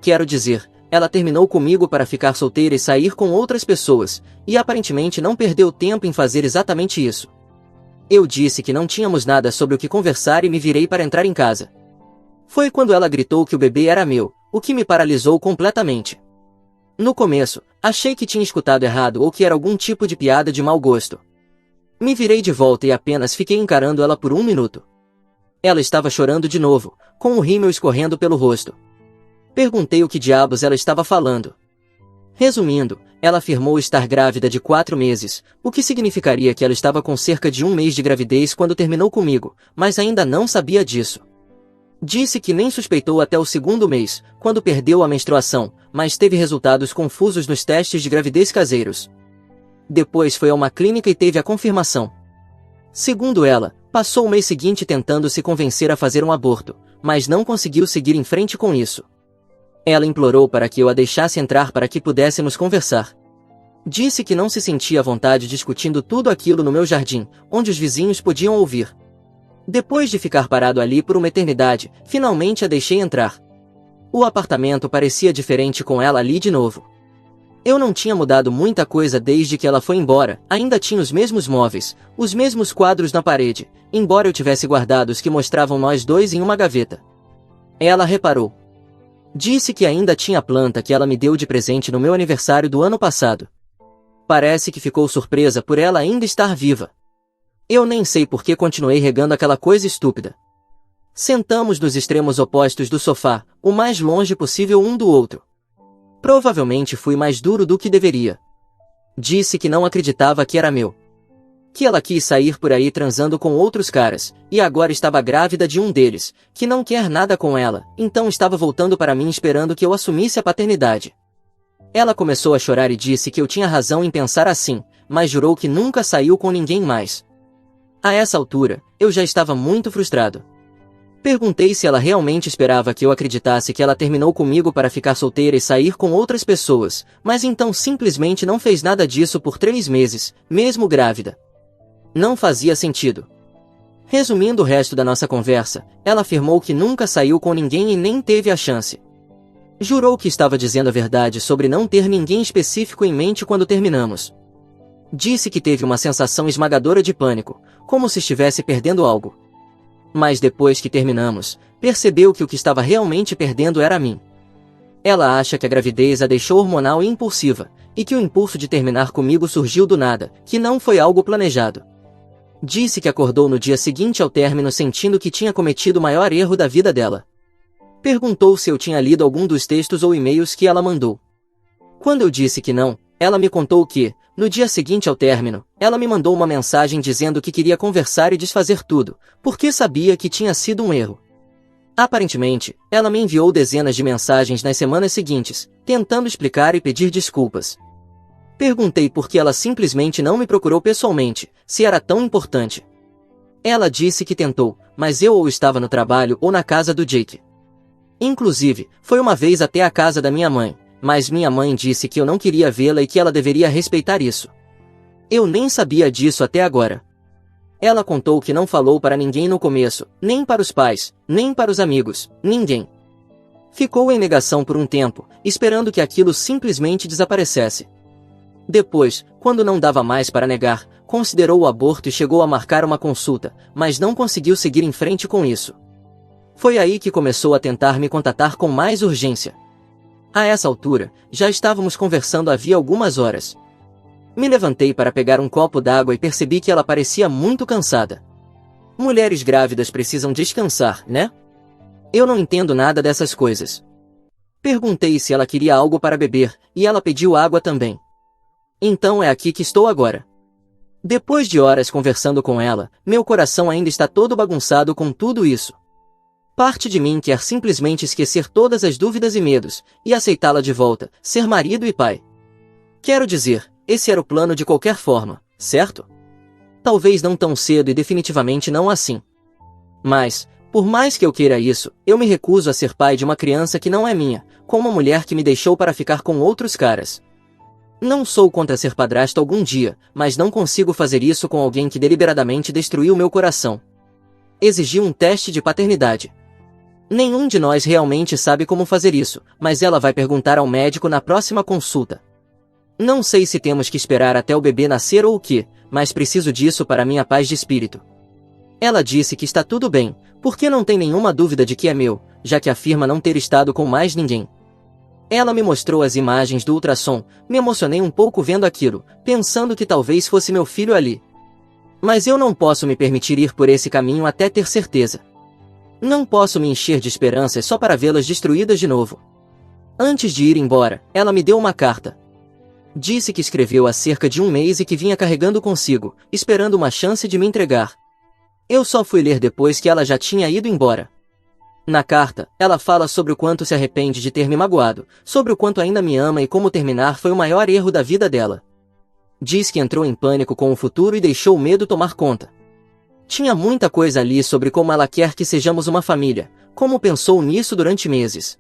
Quero dizer, ela terminou comigo para ficar solteira e sair com outras pessoas, e aparentemente não perdeu tempo em fazer exatamente isso. Eu disse que não tínhamos nada sobre o que conversar e me virei para entrar em casa. Foi quando ela gritou que o bebê era meu, o que me paralisou completamente. No começo, achei que tinha escutado errado ou que era algum tipo de piada de mau gosto. Me virei de volta e apenas fiquei encarando ela por 1 minuto. Ela estava chorando de novo, com o rímel escorrendo pelo rosto. Perguntei o que diabos ela estava falando. Resumindo, ela afirmou estar grávida de 4 meses, o que significaria que ela estava com cerca de 1 mês de gravidez quando terminou comigo, mas ainda não sabia disso. Disse que nem suspeitou até o 2º mês, quando perdeu a menstruação, mas teve resultados confusos nos testes de gravidez caseiros. Depois foi a uma clínica e teve a confirmação. Segundo ela, passou o mês seguinte tentando se convencer a fazer um aborto, mas não conseguiu seguir em frente com isso. Ela implorou para que eu a deixasse entrar para que pudéssemos conversar. Disse que não se sentia à vontade discutindo tudo aquilo no meu jardim, onde os vizinhos podiam ouvir. Depois de ficar parado ali por uma eternidade, finalmente a deixei entrar. O apartamento parecia diferente com ela ali de novo. Eu não tinha mudado muita coisa desde que ela foi embora, ainda tinha os mesmos móveis, os mesmos quadros na parede, embora eu tivesse guardado os que mostravam nós dois em uma gaveta. Ela reparou. Disse que ainda tinha a planta que ela me deu de presente no meu aniversário do ano passado. Parece que ficou surpresa por ela ainda estar viva. Eu nem sei por que continuei regando aquela coisa estúpida. Sentamos nos extremos opostos do sofá, o mais longe possível um do outro. Provavelmente fui mais duro do que deveria. Disse que não acreditava que era meu. Que ela quis sair por aí transando com outros caras, e agora estava grávida de um deles, que não quer nada com ela, então estava voltando para mim esperando que eu assumisse a paternidade. Ela começou a chorar e disse que eu tinha razão em pensar assim, mas jurou que nunca saiu com ninguém mais. A essa altura, eu já estava muito frustrado. Perguntei se ela realmente esperava que eu acreditasse que ela terminou comigo para ficar solteira e sair com outras pessoas, mas então simplesmente não fez nada disso por 3 meses, mesmo grávida. Não fazia sentido. Resumindo o resto da nossa conversa, ela afirmou que nunca saiu com ninguém e nem teve a chance. Jurou que estava dizendo a verdade sobre não ter ninguém específico em mente quando terminamos. Disse que teve uma sensação esmagadora de pânico, como se estivesse perdendo algo. Mas depois que terminamos, percebeu que o que estava realmente perdendo era a mim. Ela acha que a gravidez a deixou hormonal e impulsiva, e que o impulso de terminar comigo surgiu do nada, que não foi algo planejado. Disse que acordou no dia seguinte ao término sentindo que tinha cometido o maior erro da vida dela. Perguntou se eu tinha lido algum dos textos ou e-mails que ela mandou. Quando eu disse que não, ela me contou que, no dia seguinte ao término, ela me mandou uma mensagem dizendo que queria conversar e desfazer tudo, porque sabia que tinha sido um erro. Aparentemente, ela me enviou dezenas de mensagens nas semanas seguintes, tentando explicar e pedir desculpas. Perguntei por que ela simplesmente não me procurou pessoalmente, se era tão importante. Ela disse que tentou, mas eu ou estava no trabalho ou na casa do Jake. Inclusive, foi uma vez até a casa da minha mãe, mas minha mãe disse que eu não queria vê-la e que ela deveria respeitar isso. Eu nem sabia disso até agora. Ela contou que não falou para ninguém no começo, nem para os pais, nem para os amigos, ninguém. Ficou em negação por um tempo, esperando que aquilo simplesmente desaparecesse. Depois, quando não dava mais para negar, considerou o aborto e chegou a marcar uma consulta, mas não conseguiu seguir em frente com isso. Foi aí que começou a tentar me contatar com mais urgência. A essa altura, já estávamos conversando havia algumas horas. Me levantei para pegar um copo d'água e percebi que ela parecia muito cansada. Mulheres grávidas precisam descansar, né? Eu não entendo nada dessas coisas. Perguntei se ela queria algo para beber, e ela pediu água também. Então é aqui que estou agora. Depois de horas conversando com ela, meu coração ainda está todo bagunçado com tudo isso. Parte de mim quer simplesmente esquecer todas as dúvidas e medos, e aceitá-la de volta, ser marido e pai. Quero dizer, esse era o plano de qualquer forma, certo? Talvez não tão cedo e definitivamente não assim. Mas, por mais que eu queira isso, eu me recuso a ser pai de uma criança que não é minha, com uma mulher que me deixou para ficar com outros caras. Não sou contra ser padrasto algum dia, mas não consigo fazer isso com alguém que deliberadamente destruiu meu coração. Exigiu um teste de paternidade. Nenhum de nós realmente sabe como fazer isso, mas ela vai perguntar ao médico na próxima consulta. Não sei se temos que esperar até o bebê nascer ou o quê, mas preciso disso para minha paz de espírito. Ela disse que está tudo bem, porque não tem nenhuma dúvida de que é meu, já que afirma não ter estado com mais ninguém. Ela me mostrou as imagens do ultrassom, me emocionei um pouco vendo aquilo, pensando que talvez fosse meu filho ali. Mas eu não posso me permitir ir por esse caminho até ter certeza. Não posso me encher de esperanças só para vê-las destruídas de novo. Antes de ir embora, ela me deu uma carta. Disse que escreveu há cerca de um mês e que vinha carregando consigo, esperando uma chance de me entregar. Eu só fui ler depois que ela já tinha ido embora. Na carta, ela fala sobre o quanto se arrepende de ter me magoado, sobre o quanto ainda me ama e como terminar foi o maior erro da vida dela. Diz que entrou em pânico com o futuro e deixou o medo tomar conta. Tinha muita coisa ali sobre como ela quer que sejamos uma família, como pensou nisso durante meses.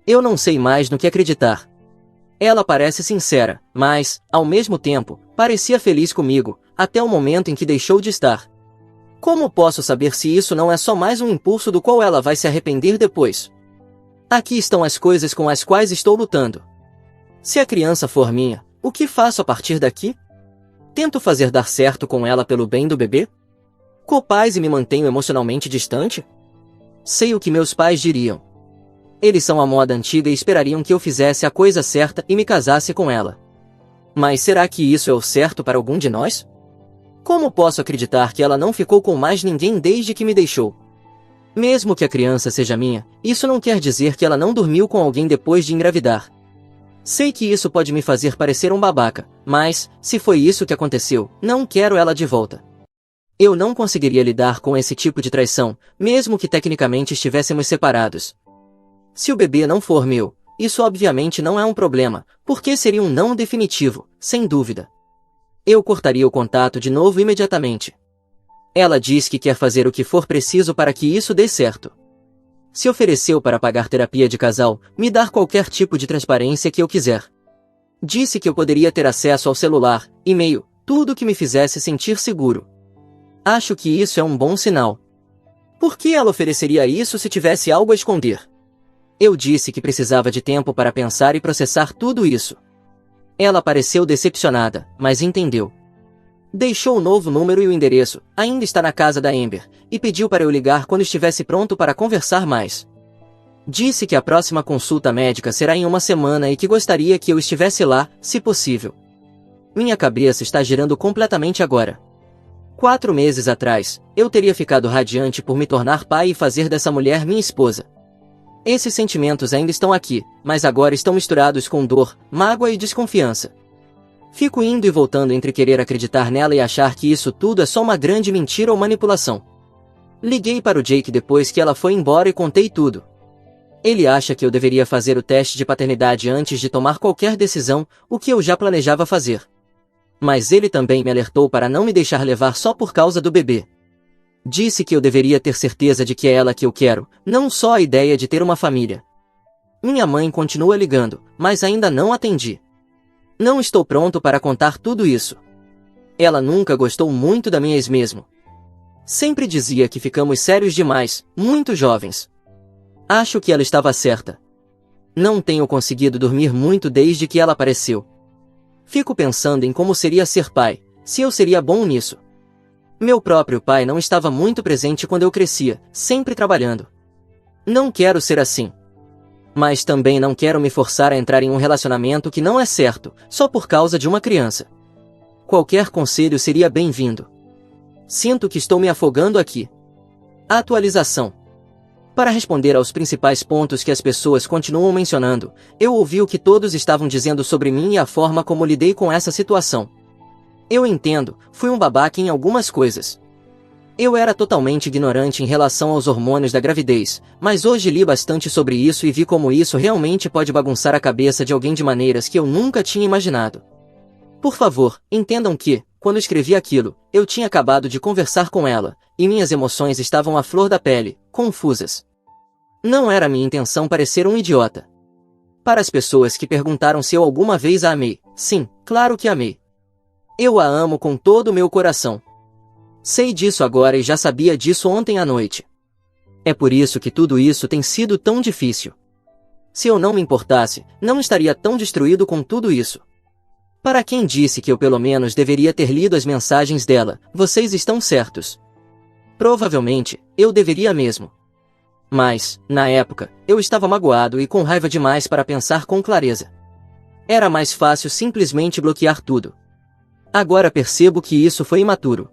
Eu não sei mais no que acreditar. Ela parece sincera, mas, ao mesmo tempo, parecia feliz comigo, até o momento em que deixou de estar. Como posso saber se isso não é só mais um impulso do qual ela vai se arrepender depois? Aqui estão as coisas com as quais estou lutando. Se a criança for minha, o que faço a partir daqui? Tento fazer dar certo com ela pelo bem do bebê? Copaz e me mantenho emocionalmente distante? Sei o que meus pais diriam. Eles são a moda antiga e esperariam que eu fizesse a coisa certa e me casasse com ela. Mas será que isso é o certo para algum de nós? Como posso acreditar que ela não ficou com mais ninguém desde que me deixou? Mesmo que a criança seja minha, isso não quer dizer que ela não dormiu com alguém depois de engravidar. Sei que isso pode me fazer parecer um babaca, mas, se foi isso que aconteceu, não quero ela de volta. Eu não conseguiria lidar com esse tipo de traição, mesmo que tecnicamente estivéssemos separados. Se o bebê não for meu, isso obviamente não é um problema, porque seria um não definitivo, sem dúvida. Eu cortaria o contato de novo imediatamente. Ela diz que quer fazer o que for preciso para que isso dê certo. Se ofereceu para pagar terapia de casal, me dar qualquer tipo de transparência que eu quiser. Disse que eu poderia ter acesso ao celular, e-mail, tudo que me fizesse sentir seguro. Acho que isso é um bom sinal. Por que ela ofereceria isso se tivesse algo a esconder? Eu disse que precisava de tempo para pensar e processar tudo isso. Ela pareceu decepcionada, mas entendeu. Deixou o novo número e o endereço, ainda está na casa da Amber, e pediu para eu ligar quando estivesse pronto para conversar mais. Disse que a próxima consulta médica será em uma semana e que gostaria que eu estivesse lá, se possível. Minha cabeça está girando completamente agora. 4 meses atrás, eu teria ficado radiante por me tornar pai e fazer dessa mulher minha esposa. Esses sentimentos ainda estão aqui, mas agora estão misturados com dor, mágoa e desconfiança. Fico indo e voltando entre querer acreditar nela e achar que isso tudo é só uma grande mentira ou manipulação. Liguei para o Jake depois que ela foi embora e contei tudo. Ele acha que eu deveria fazer o teste de paternidade antes de tomar qualquer decisão, o que eu já planejava fazer. Mas ele também me alertou para não me deixar levar só por causa do bebê. Disse que eu deveria ter certeza de que é ela que eu quero, não só a ideia de ter uma família. Minha mãe continua ligando, mas ainda não atendi. Não estou pronto para contar tudo isso. Ela nunca gostou muito da minha ex mesmo. Sempre dizia que ficamos sérios demais, muito jovens. Acho que ela estava certa. Não tenho conseguido dormir muito desde que ela apareceu. Fico pensando em como seria ser pai, se eu seria bom nisso. Meu próprio pai não estava muito presente quando eu crescia, sempre trabalhando. Não quero ser assim. Mas também não quero me forçar a entrar em um relacionamento que não é certo, só por causa de uma criança. Qualquer conselho seria bem-vindo. Sinto que estou me afogando aqui. Atualização. Para responder aos principais pontos que as pessoas continuam mencionando, eu ouvi o que todos estavam dizendo sobre mim e a forma como lidei com essa situação. Eu entendo, fui um babaca em algumas coisas. Eu era totalmente ignorante em relação aos hormônios da gravidez, mas hoje li bastante sobre isso e vi como isso realmente pode bagunçar a cabeça de alguém de maneiras que eu nunca tinha imaginado. Por favor, entendam que, quando escrevi aquilo, eu tinha acabado de conversar com ela, e minhas emoções estavam à flor da pele, confusas. Não era minha intenção parecer um idiota. Para as pessoas que perguntaram se eu alguma vez a amei, sim, claro que amei. Eu a amo com todo o meu coração. Sei disso agora e já sabia disso ontem à noite. É por isso que tudo isso tem sido tão difícil. Se eu não me importasse, não estaria tão destruído com tudo isso. Para quem disse que eu pelo menos deveria ter lido as mensagens dela, vocês estão certos. Provavelmente, eu deveria mesmo. Mas, na época, eu estava magoado e com raiva demais para pensar com clareza. Era mais fácil simplesmente bloquear tudo. Agora percebo que isso foi imaturo.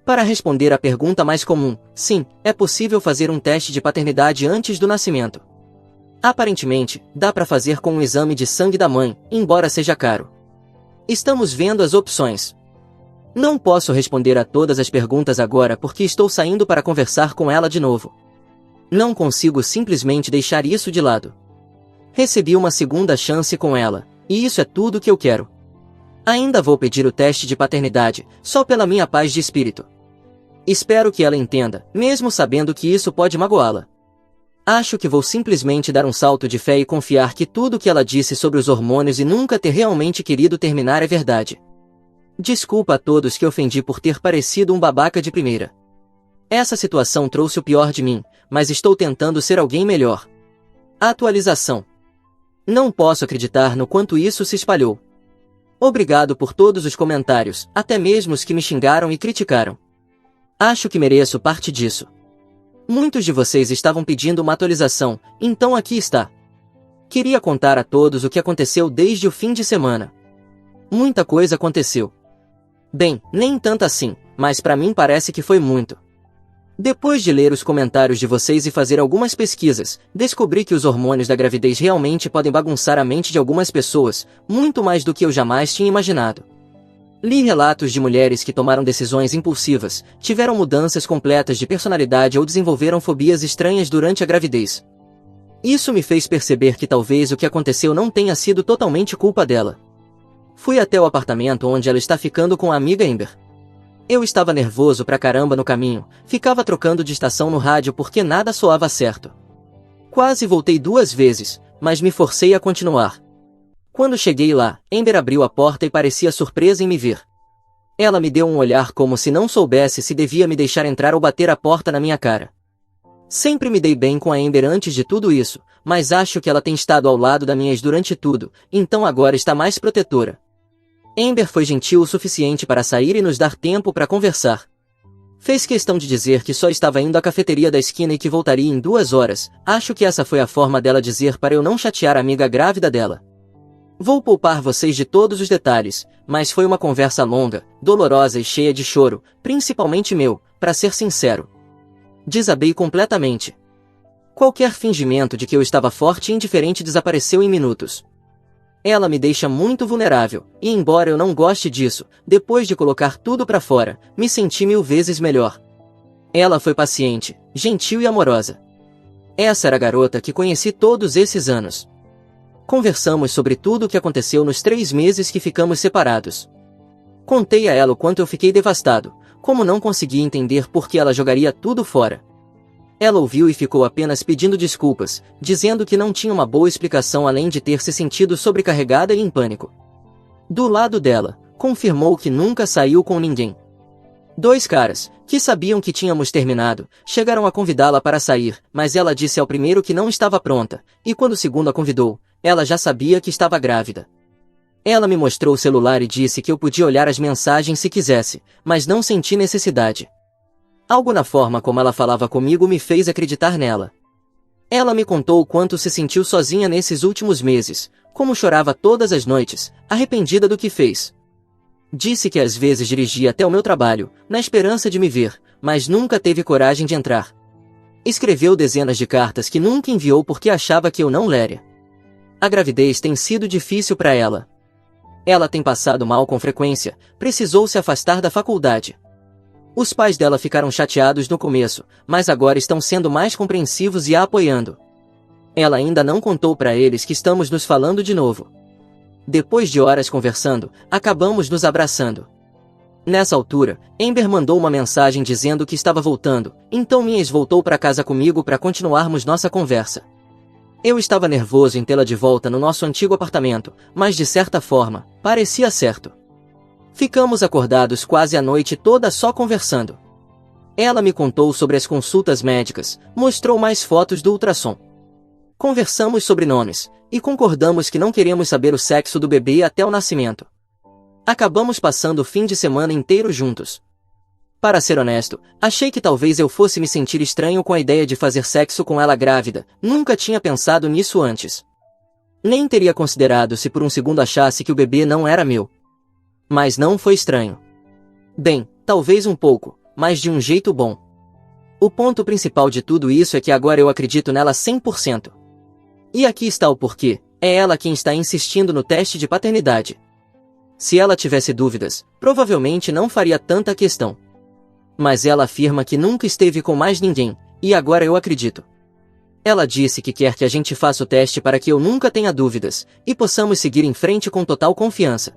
Para responder à pergunta mais comum, sim, é possível fazer um teste de paternidade antes do nascimento. Aparentemente, dá para fazer com um exame de sangue da mãe, embora seja caro. Estamos vendo as opções. Não posso responder a todas as perguntas agora porque estou saindo para conversar com ela de novo. Não consigo simplesmente deixar isso de lado. Recebi uma segunda chance com ela, e isso é tudo que eu quero. Ainda vou pedir o teste de paternidade, só pela minha paz de espírito. Espero que ela entenda, mesmo sabendo que isso pode magoá-la. Acho que vou simplesmente dar um salto de fé e confiar que tudo que ela disse sobre os hormônios e nunca ter realmente querido terminar é verdade. Desculpa a todos que ofendi por ter parecido um babaca de primeira. Essa situação trouxe o pior de mim, mas estou tentando ser alguém melhor. Atualização. Não posso acreditar no quanto isso se espalhou. Obrigado por todos os comentários, até mesmo os que me xingaram e criticaram. Acho que mereço parte disso. Muitos de vocês estavam pedindo uma atualização, então aqui está. Queria contar a todos o que aconteceu desde o fim de semana. Muita coisa aconteceu. Bem, nem tanto assim, mas para mim parece que foi muito. Depois de ler os comentários de vocês e fazer algumas pesquisas, descobri que os hormônios da gravidez realmente podem bagunçar a mente de algumas pessoas, muito mais do que eu jamais tinha imaginado. Li relatos de mulheres que tomaram decisões impulsivas, tiveram mudanças completas de personalidade ou desenvolveram fobias estranhas durante a gravidez. Isso me fez perceber que talvez o que aconteceu não tenha sido totalmente culpa dela. Fui até o apartamento onde ela está ficando com a amiga Amber. Eu estava nervoso pra caramba no caminho, ficava trocando de estação no rádio porque nada soava certo. Quase voltei 2 vezes, mas me forcei a continuar. Quando cheguei lá, Amber abriu a porta e parecia surpresa em me ver. Ela me deu um olhar como se não soubesse se devia me deixar entrar ou bater a porta na minha cara. Sempre me dei bem com a Amber antes de tudo isso, mas acho que ela tem estado ao lado da minha ex durante tudo, então agora está mais protetora. Amber foi gentil o suficiente para sair e nos dar tempo para conversar. Fez questão de dizer que só estava indo à cafeteria da esquina e que voltaria em 2 horas, acho que essa foi a forma dela dizer para eu não chatear a amiga grávida dela. Vou poupar vocês de todos os detalhes, mas foi uma conversa longa, dolorosa e cheia de choro, principalmente meu, para ser sincero. Desabei completamente. Qualquer fingimento de que eu estava forte e indiferente desapareceu em minutos. Ela me deixa muito vulnerável, e embora eu não goste disso, depois de colocar tudo pra fora, me senti 1000 vezes melhor. Ela foi paciente, gentil e amorosa. Essa era a garota que conheci todos esses anos. Conversamos sobre tudo o que aconteceu nos 3 meses que ficamos separados. Contei a ela o quanto eu fiquei devastado, como não conseguia entender por que ela jogaria tudo fora. Ela ouviu e ficou apenas pedindo desculpas, dizendo que não tinha uma boa explicação além de ter se sentido sobrecarregada e em pânico. Do lado dela, confirmou que nunca saiu com ninguém. 2 caras, que sabiam que tínhamos terminado, chegaram a convidá-la para sair, mas ela disse ao primeiro que não estava pronta, e quando o segundo a convidou, ela já sabia que estava grávida. Ela me mostrou o celular e disse que eu podia olhar as mensagens se quisesse, mas não senti necessidade. Algo na forma como ela falava comigo me fez acreditar nela. Ela me contou o quanto se sentiu sozinha nesses últimos meses, como chorava todas as noites, arrependida do que fez. Disse que às vezes dirigia até o meu trabalho, na esperança de me ver, mas nunca teve coragem de entrar. Escreveu dezenas de cartas que nunca enviou porque achava que eu não leria. A gravidez tem sido difícil para ela. Ela tem passado mal com frequência, precisou se afastar da faculdade. Os pais dela ficaram chateados no começo, mas agora estão sendo mais compreensivos e a apoiando. Ela ainda não contou para eles que estamos nos falando de novo. Depois de horas conversando, acabamos nos abraçando. Nessa altura, Amber mandou uma mensagem dizendo que estava voltando, então minha ex voltou para casa comigo para continuarmos nossa conversa. Eu estava nervoso em tê-la de volta no nosso antigo apartamento, mas de certa forma, parecia certo. Ficamos acordados quase a noite toda só conversando. Ela me contou sobre as consultas médicas, mostrou mais fotos do ultrassom. Conversamos sobre nomes, e concordamos que não queremos saber o sexo do bebê até o nascimento. Acabamos passando o fim de semana inteiro juntos. Para ser honesto, achei que talvez eu fosse me sentir estranho com a ideia de fazer sexo com ela grávida, nunca tinha pensado nisso antes. Nem teria considerado se por um segundo achasse que o bebê não era meu. Mas não foi estranho. Bem, talvez um pouco, mas de um jeito bom. O ponto principal de tudo isso é que agora eu acredito nela 100%. E aqui está o porquê, é ela quem está insistindo no teste de paternidade. Se ela tivesse dúvidas, provavelmente não faria tanta questão. Mas ela afirma que nunca esteve com mais ninguém, e agora eu acredito. Ela disse que quer que a gente faça o teste para que eu nunca tenha dúvidas, e possamos seguir em frente com total confiança.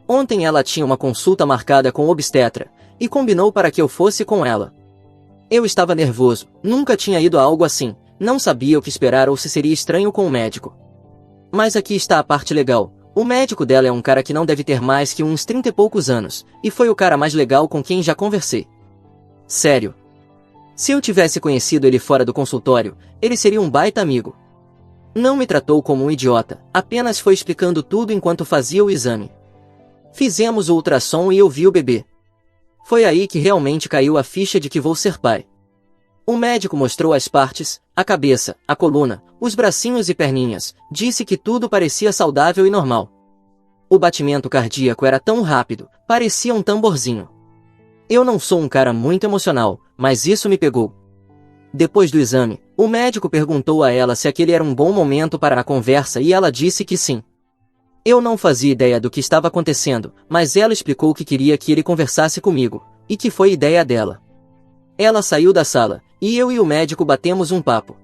Ontem ela tinha uma consulta marcada com o obstetra, e combinou para que eu fosse com ela. Eu estava nervoso, nunca tinha ido a algo assim, não sabia o que esperar ou se seria estranho com o médico. Mas aqui está a parte legal. O médico dela é um cara que não deve ter mais que uns 30 e poucos anos, e foi o cara mais legal com quem já conversei. Sério. Se eu tivesse conhecido ele fora do consultório, ele seria um baita amigo. Não me tratou como um idiota, apenas foi explicando tudo enquanto fazia o exame. Fizemos o ultrassom e eu vi o bebê. Foi aí que realmente caiu a ficha de que vou ser pai. O médico mostrou as partes, a cabeça, a coluna, os bracinhos e perninhas, disse que tudo parecia saudável e normal. O batimento cardíaco era tão rápido, parecia um tamborzinho. Eu não sou um cara muito emocional, mas isso me pegou. Depois do exame, o médico perguntou a ela se aquele era um bom momento para a conversa e ela disse que sim. Eu não fazia ideia do que estava acontecendo, mas ela explicou que queria que ele conversasse comigo, e que foi ideia dela. Ela saiu da sala, e eu e o médico batemos um papo.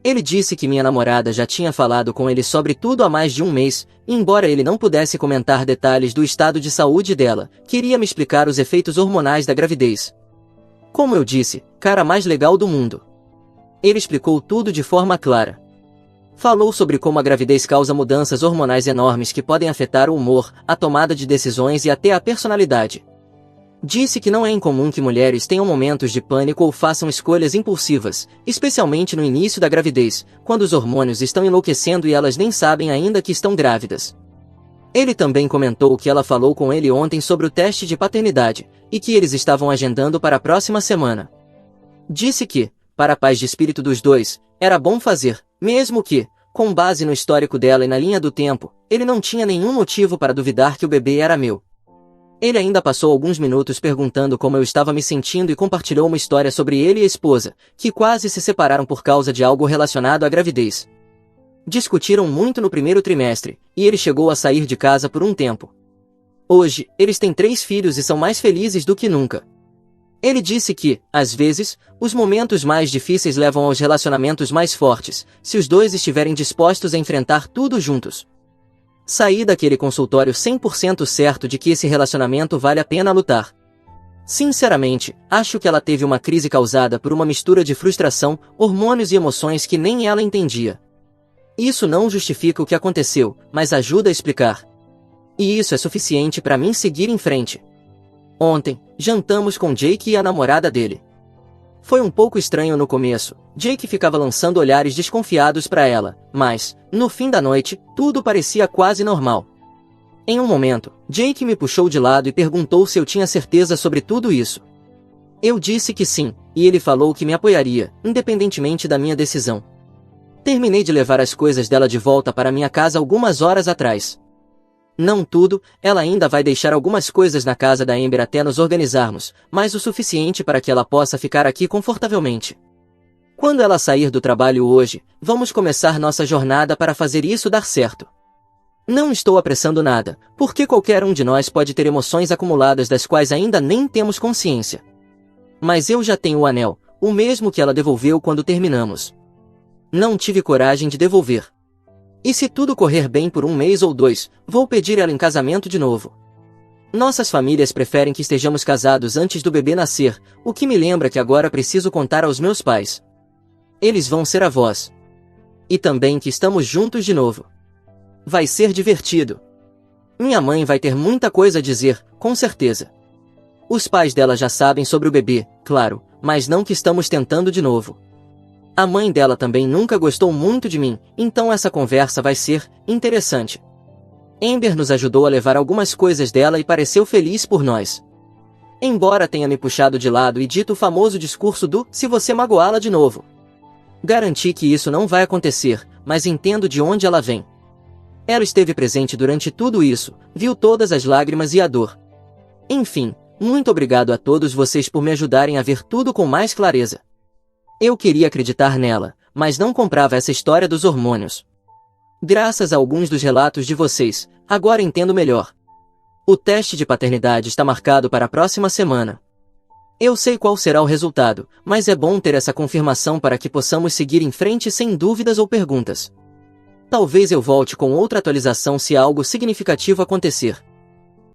Ele disse que minha namorada já tinha falado com ele sobre tudo há mais de um mês, e embora ele não pudesse comentar detalhes do estado de saúde dela, queria me explicar os efeitos hormonais da gravidez. Como eu disse, cara mais legal do mundo. Ele explicou tudo de forma clara. Falou sobre como a gravidez causa mudanças hormonais enormes que podem afetar o humor, a tomada de decisões e até a personalidade. Disse que não é incomum que mulheres tenham momentos de pânico ou façam escolhas impulsivas, especialmente no início da gravidez, quando os hormônios estão enlouquecendo e elas nem sabem ainda que estão grávidas. Ele também comentou que ela falou com ele ontem sobre o teste de paternidade, e que eles estavam agendando para a próxima semana. Disse que, para a paz de espírito dos dois, era bom fazer, mesmo que, com base no histórico dela e na linha do tempo, ele não tinha nenhum motivo para duvidar que o bebê era meu. Ele ainda passou alguns minutos perguntando como eu estava me sentindo e compartilhou uma história sobre ele e a esposa, que quase se separaram por causa de algo relacionado à gravidez. Discutiram muito no primeiro trimestre, e ele chegou a sair de casa por um tempo. Hoje, eles têm 3 filhos e são mais felizes do que nunca. Ele disse que, às vezes, os momentos mais difíceis levam aos relacionamentos mais fortes, se os dois estiverem dispostos a enfrentar tudo juntos. Saí daquele consultório 100% certo de que esse relacionamento vale a pena lutar. Sinceramente, acho que ela teve uma crise causada por uma mistura de frustração, hormônios e emoções que nem ela entendia. Isso não justifica o que aconteceu, mas ajuda a explicar. E isso é suficiente para mim seguir em frente. Ontem, jantamos com Jake e a namorada dele. Foi um pouco estranho no começo, Jake ficava lançando olhares desconfiados para ela, mas, no fim da noite, tudo parecia quase normal. Em um momento, Jake me puxou de lado e perguntou se eu tinha certeza sobre tudo isso. Eu disse que sim, e ele falou que me apoiaria, independentemente da minha decisão. Terminei de levar as coisas dela de volta para minha casa algumas horas atrás. Não tudo, ela ainda vai deixar algumas coisas na casa da Amber até nos organizarmos, mas o suficiente para que ela possa ficar aqui confortavelmente. Quando ela sair do trabalho hoje, vamos começar nossa jornada para fazer isso dar certo. Não estou apressando nada, porque qualquer um de nós pode ter emoções acumuladas das quais ainda nem temos consciência. Mas eu já tenho o anel, o mesmo que ela devolveu quando terminamos. Não tive coragem de devolver. E se tudo correr bem por 1 mês ou 2, vou pedir ela em casamento de novo. Nossas famílias preferem que estejamos casados antes do bebê nascer, o que me lembra que agora preciso contar aos meus pais. Eles vão ser avós. E também que estamos juntos de novo. Vai ser divertido. Minha mãe vai ter muita coisa a dizer, com certeza. Os pais dela já sabem sobre o bebê, claro, mas não que estamos tentando de novo. A mãe dela também nunca gostou muito de mim, então essa conversa vai ser interessante. Amber nos ajudou a levar algumas coisas dela e pareceu feliz por nós. Embora tenha me puxado de lado e dito o famoso discurso do "se você magoá-la de novo". Garanti que isso não vai acontecer, mas entendo de onde ela vem. Ela esteve presente durante tudo isso, viu todas as lágrimas e a dor. Enfim, muito obrigado a todos vocês por me ajudarem a ver tudo com mais clareza. Eu queria acreditar nela, mas não comprava essa história dos hormônios. Graças a alguns dos relatos de vocês, agora entendo melhor. O teste de paternidade está marcado para a próxima semana. Eu sei qual será o resultado, mas é bom ter essa confirmação para que possamos seguir em frente sem dúvidas ou perguntas. Talvez eu volte com outra atualização se algo significativo acontecer.